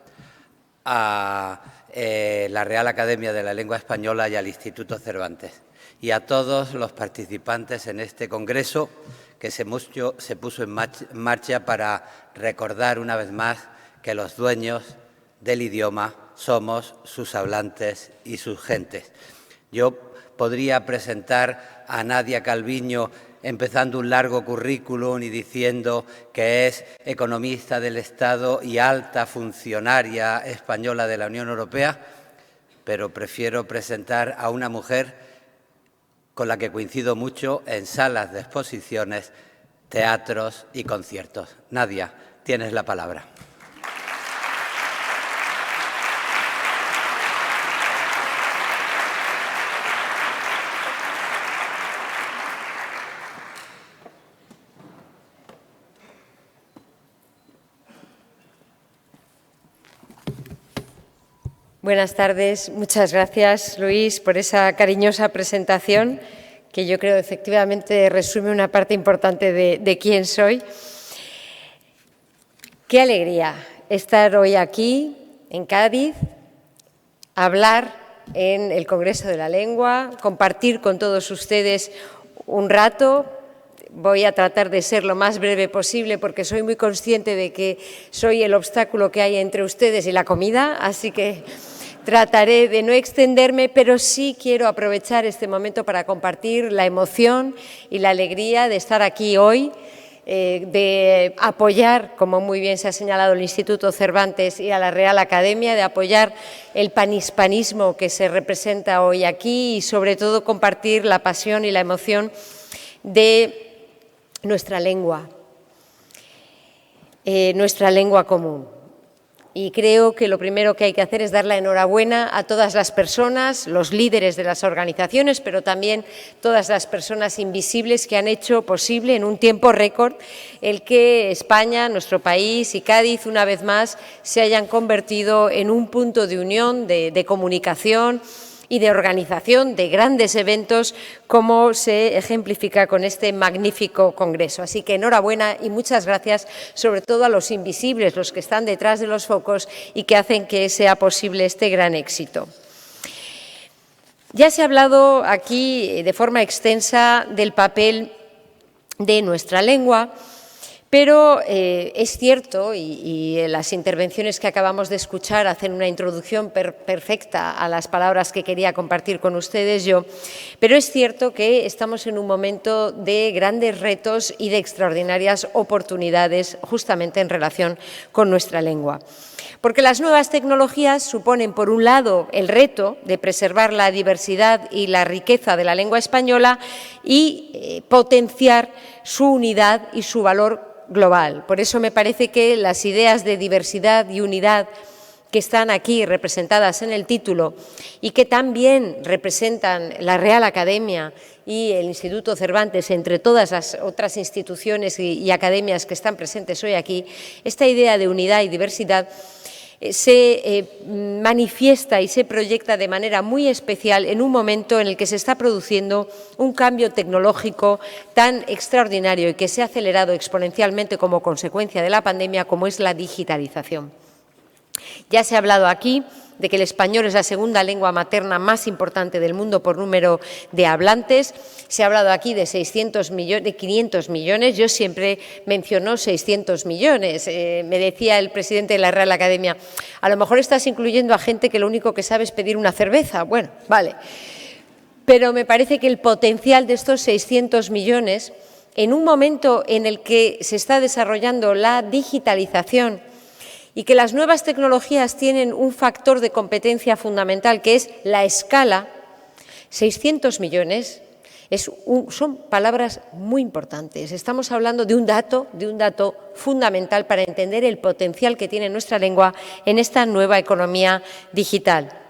a la Real Academia de la Lengua Española y al Instituto Cervantes, y a todos los participantes en este congreso que se puso en marcha para recordar una vez más que los dueños del idioma somos sus hablantes y sus gentes. Yo podría presentar a Nadia Calviño empezando un largo currículum y diciendo que es economista del Estado y alta funcionaria española de la Unión Europea, pero prefiero presentar a una mujer con la que coincido mucho en salas de exposiciones, teatros y conciertos. Nadia, tienes la palabra. Buenas tardes. Muchas gracias, Luis, por esa cariñosa presentación que yo creo efectivamente resume una parte importante de quién soy. Qué alegría estar hoy aquí, en Cádiz, hablar en el Congreso de la Lengua, compartir con todos ustedes un rato. Voy a tratar de ser lo más breve posible porque soy muy consciente de que soy el obstáculo que hay entre ustedes y la comida, así que trataré de no extenderme, pero sí quiero aprovechar este momento para compartir la emoción y la alegría de estar aquí hoy, de apoyar, como muy bien se ha señalado, el Instituto Cervantes y a la Real Academia, de apoyar el panhispanismo que se representa hoy aquí y, sobre todo, compartir la pasión y la emoción de nuestra lengua común. Y creo que lo primero que hay que hacer es dar la enhorabuena a todas las personas, los líderes de las organizaciones, pero también todas las personas invisibles que han hecho posible en un tiempo récord el que España, nuestro país y Cádiz, una vez más, se hayan convertido en un punto de unión, de comunicación y de organización de grandes eventos, como se ejemplifica con este magnífico congreso. Así que enhorabuena y muchas gracias, sobre todo a los invisibles, los que están detrás de los focos y que hacen que sea posible este gran éxito. Ya se ha hablado aquí de forma extensa del papel de nuestra lengua, pero es cierto, y las intervenciones que acabamos de escuchar hacen una introducción perfecta a las palabras que quería compartir con ustedes yo, pero es cierto que estamos en un momento de grandes retos y de extraordinarias oportunidades justamente en relación con nuestra lengua. Porque las nuevas tecnologías suponen, por un lado, el reto de preservar la diversidad y la riqueza de la lengua española y potenciar su unidad y su valor global. Por eso me parece que las ideas de diversidad y unidad que están aquí representadas en el título y que también representan la Real Academia y el Instituto Cervantes, entre todas las otras instituciones y academias que están presentes hoy aquí, esta idea de unidad y diversidad se manifiesta y se proyecta de manera muy especial en un momento en el que se está produciendo un cambio tecnológico tan extraordinario y que se ha acelerado exponencialmente como consecuencia de la pandemia, como es la digitalización. Ya se ha hablado aquí de que el español es la segunda lengua materna más importante del mundo por número de hablantes. Se ha hablado aquí de 500 millones, yo siempre menciono 600 millones. Me decía el presidente de la Real Academia, a lo mejor estás incluyendo a gente que lo único que sabe es pedir una cerveza. Bueno, vale. Pero me parece que el potencial de estos 600 millones, en un momento en el que se está desarrollando la digitalización, y que las nuevas tecnologías tienen un factor de competencia fundamental, que es la escala, 600 millones son palabras muy importantes. Estamos hablando de un dato fundamental para entender el potencial que tiene nuestra lengua en esta nueva economía digital.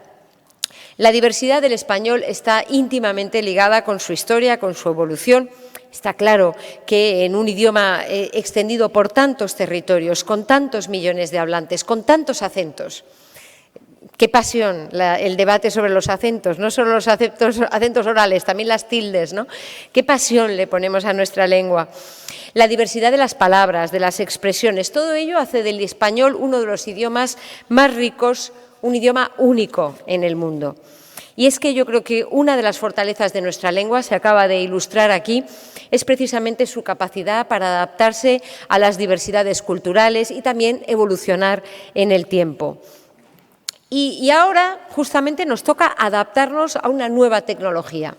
La diversidad del español está íntimamente ligada con su historia, con su evolución. Está claro que en un idioma extendido por tantos territorios, con tantos millones de hablantes, con tantos acentos, qué pasión el debate sobre los acentos, no solo los acentos orales, también las tildes, ¿no? Qué pasión le ponemos a nuestra lengua. La diversidad de las palabras, de las expresiones, todo ello hace del español uno de los idiomas más ricos, un idioma único en el mundo. Y es que yo creo que una de las fortalezas de nuestra lengua, se acaba de ilustrar aquí, es precisamente su capacidad para adaptarse a las diversidades culturales y también evolucionar en el tiempo. Y ahora justamente nos toca adaptarnos a una nueva tecnología.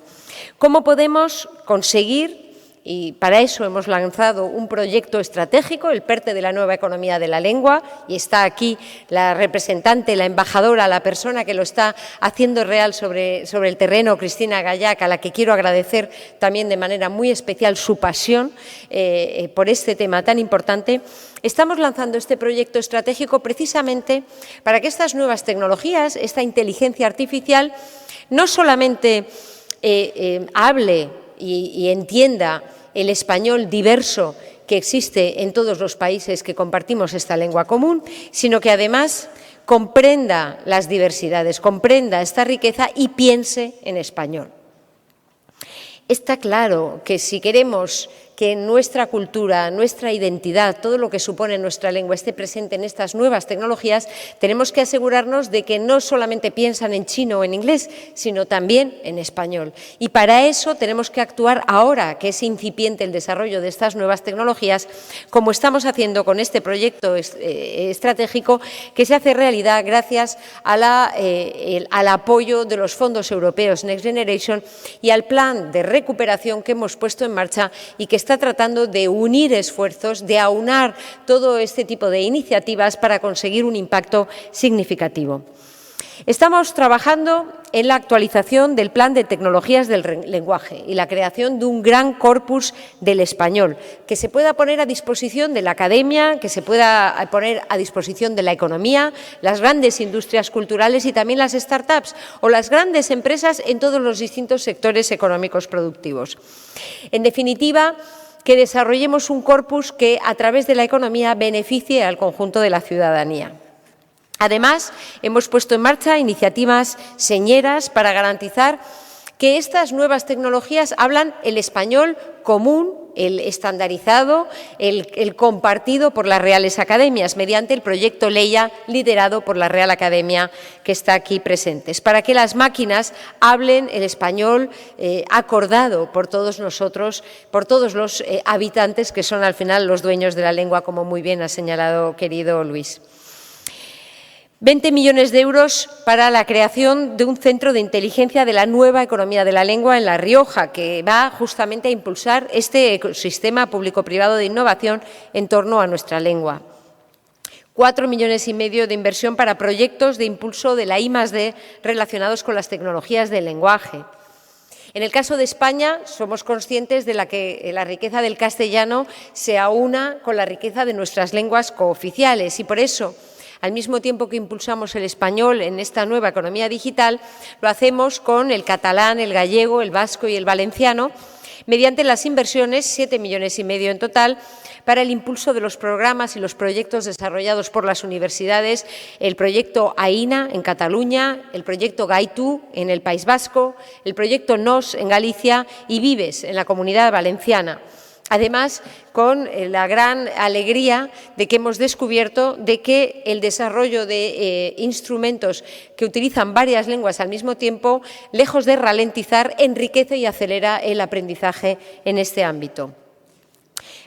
¿Cómo podemos conseguir? Y para eso hemos lanzado un proyecto estratégico, el PERTE de la nueva economía de la lengua, y está aquí la representante, la embajadora, la persona que lo está haciendo real sobre el terreno, Cristina Gallac, a la que quiero agradecer también de manera muy especial su pasión por este tema tan importante. Estamos lanzando este proyecto estratégico precisamente para que estas nuevas tecnologías, esta inteligencia artificial, no solamente hable y entienda el español diverso que existe en todos los países que compartimos esta lengua común, sino que además comprenda las diversidades, comprenda esta riqueza y piense en español. Está claro que si queremos que nuestra cultura, nuestra identidad, todo lo que supone nuestra lengua esté presente en estas nuevas tecnologías, tenemos que asegurarnos de que no solamente piensan en chino o en inglés, sino también en español. Y para eso tenemos que actuar ahora, que es incipiente el desarrollo de estas nuevas tecnologías, como estamos haciendo con este proyecto estratégico, que se hace realidad gracias a al apoyo de los fondos europeos Next Generation y al plan de recuperación que hemos puesto en marcha y que está tratando de unir esfuerzos, de aunar todo este tipo de iniciativas para conseguir un impacto significativo. Estamos trabajando en la actualización del Plan de Tecnologías del Lenguaje y la creación de un gran corpus del español que se pueda poner a disposición de la academia, que se pueda poner a disposición de la economía, las grandes industrias culturales y también las startups o las grandes empresas en todos los distintos sectores económicos productivos. En definitiva, que desarrollemos un corpus que, a través de la economía, beneficie al conjunto de la ciudadanía. Además, hemos puesto en marcha iniciativas señeras para garantizar que estas nuevas tecnologías hablan el español común, el estandarizado, el compartido por las Reales Academias, mediante el proyecto Leia, liderado por la Real Academia que está aquí presentes, para que las máquinas hablen el español acordado por todos nosotros, por todos los habitantes que son al final los dueños de la lengua, como muy bien ha señalado querido Luis. 20 millones de euros para la creación de un centro de inteligencia de la nueva economía de la lengua en La Rioja, que va justamente a impulsar este ecosistema público-privado de innovación en torno a nuestra lengua. 4,5 millones de inversión para proyectos de impulso de la I+D relacionados con las tecnologías del lenguaje. En el caso de España, somos conscientes de que la riqueza del castellano se aúna con la riqueza de nuestras lenguas cooficiales y por eso, al mismo tiempo que impulsamos el español en esta nueva economía digital, lo hacemos con el catalán, el gallego, el vasco y el valenciano, mediante las inversiones, 7,5 millones en total, para el impulso de los programas y los proyectos desarrollados por las universidades, el proyecto AINA en Cataluña, el proyecto Gaitu en el País Vasco, el proyecto NOS en Galicia y Vives en la Comunidad Valenciana. Además, con la gran alegría de que hemos descubierto de que el desarrollo de instrumentos que utilizan varias lenguas al mismo tiempo, lejos de ralentizar, enriquece y acelera el aprendizaje en este ámbito.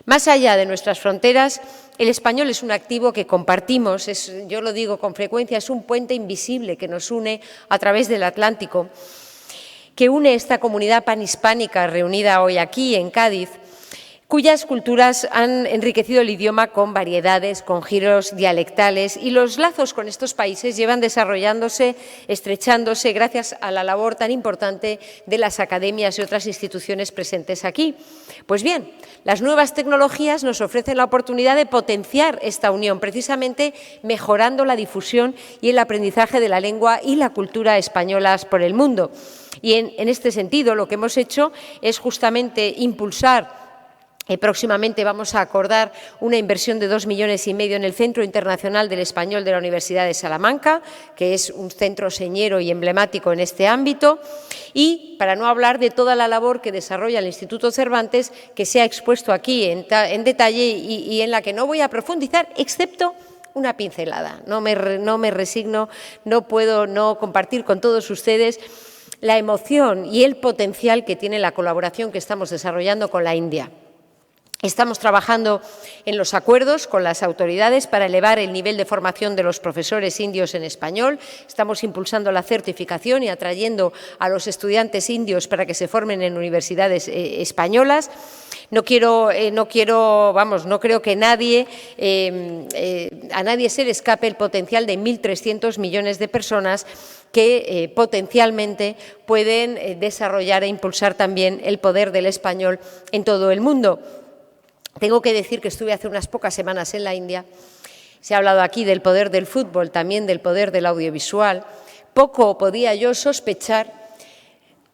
Más allá de nuestras fronteras, el español es un activo que compartimos, yo lo digo con frecuencia, es un puente invisible que nos une a través del Atlántico, que une esta comunidad panhispánica reunida hoy aquí en Cádiz, cuyas culturas han enriquecido el idioma con variedades, con giros dialectales, y los lazos con estos países llevan desarrollándose, estrechándose, gracias a la labor tan importante de las academias y otras instituciones presentes aquí. Pues bien, las nuevas tecnologías nos ofrecen la oportunidad de potenciar esta unión, precisamente mejorando la difusión y el aprendizaje de la lengua y la cultura españolas por el mundo. Y en este sentido, lo que hemos hecho es justamente impulsar. Próximamente vamos a acordar una inversión de 2,5 millones en el Centro Internacional del Español de la Universidad de Salamanca, que es un centro señero y emblemático en este ámbito, y para no hablar de toda la labor que desarrolla el Instituto Cervantes, que se ha expuesto aquí en detalle y en la que no voy a profundizar, excepto una pincelada. No me resigno, no puedo no compartir con todos ustedes la emoción y el potencial que tiene la colaboración que estamos desarrollando con la India. Estamos trabajando en los acuerdos con las autoridades para elevar el nivel de formación de los profesores indios en español. Estamos impulsando la certificación y atrayendo a los estudiantes indios para que se formen en universidades españolas. No creo que a nadie se le escape el potencial de 1.300 millones de personas que potencialmente pueden desarrollar e impulsar también el poder del español en todo el mundo. Tengo que decir que estuve hace unas pocas semanas en la India. Se ha hablado aquí del poder del fútbol, también del poder del audiovisual. Poco podía yo sospechar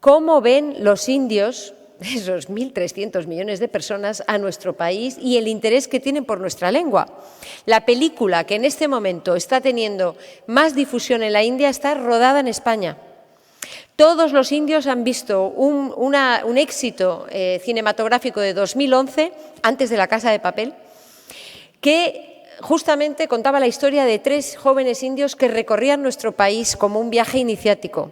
cómo ven los indios, esos 1.300 millones de personas, a nuestro país y el interés que tienen por nuestra lengua. La película que en este momento está teniendo más difusión en la India está rodada en España. Todos los indios han visto un éxito cinematográfico de 2011, antes de La Casa de Papel, que justamente contaba la historia de 3 jóvenes indios que recorrían nuestro país como un viaje iniciático.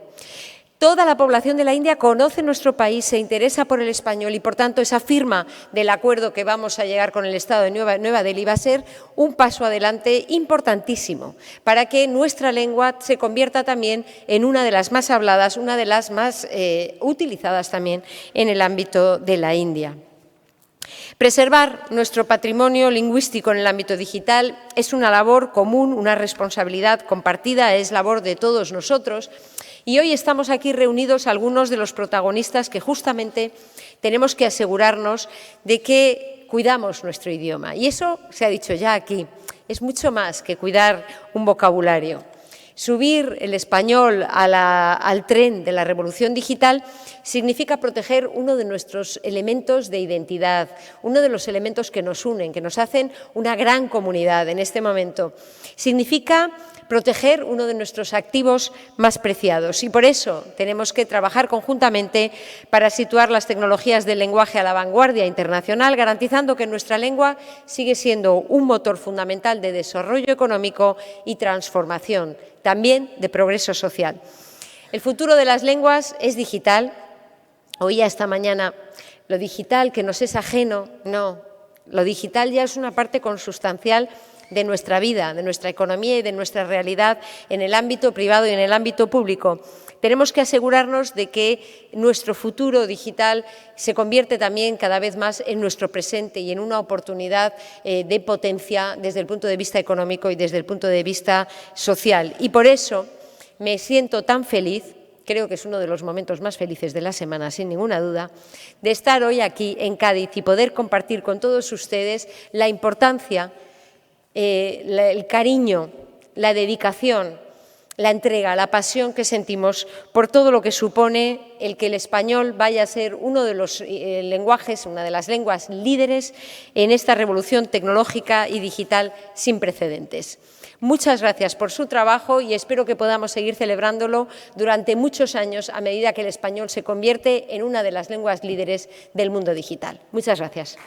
Toda la población de la India conoce nuestro país, se interesa por el español y, por tanto, esa firma del acuerdo que vamos a llegar con el Estado de Nueva Delhi va a ser un paso adelante importantísimo para que nuestra lengua se convierta también en una de las más habladas, una de las más utilizadas también en el ámbito de la India. Preservar nuestro patrimonio lingüístico en el ámbito digital es una labor común, una responsabilidad compartida, es labor de todos nosotros. Y hoy estamos aquí reunidos algunos de los protagonistas que justamente tenemos que asegurarnos de que cuidamos nuestro idioma. Y eso se ha dicho ya aquí, es mucho más que cuidar un vocabulario. Subir el español al tren de la revolución digital significa proteger uno de nuestros elementos de identidad, uno de los elementos que nos unen, que nos hacen una gran comunidad en este momento. Significa proteger uno de nuestros activos más preciados y por eso tenemos que trabajar conjuntamente para situar las tecnologías del lenguaje a la vanguardia internacional, garantizando que nuestra lengua sigue siendo un motor fundamental de desarrollo económico y transformación, también de progreso social. El futuro de las lenguas es digital. Oía esta mañana, lo digital que nos es ajeno, no, lo digital ya es una parte consustancial de nuestra vida, de nuestra economía y de nuestra realidad en el ámbito privado y en el ámbito público. Tenemos que asegurarnos de que nuestro futuro digital se convierte también cada vez más en nuestro presente y en una oportunidad de potencia desde el punto de vista económico y desde el punto de vista social. Y por eso me siento tan feliz, creo que es uno de los momentos más felices de la semana, sin ninguna duda, de estar hoy aquí en Cádiz y poder compartir con todos ustedes la importancia, el cariño, la dedicación, la entrega, la pasión que sentimos por todo lo que supone el que el español vaya a ser uno de los lenguajes, una de las lenguas líderes en esta revolución tecnológica y digital sin precedentes. Muchas gracias por su trabajo y espero que podamos seguir celebrándolo durante muchos años a medida que el español se convierte en una de las lenguas líderes del mundo digital. Muchas gracias.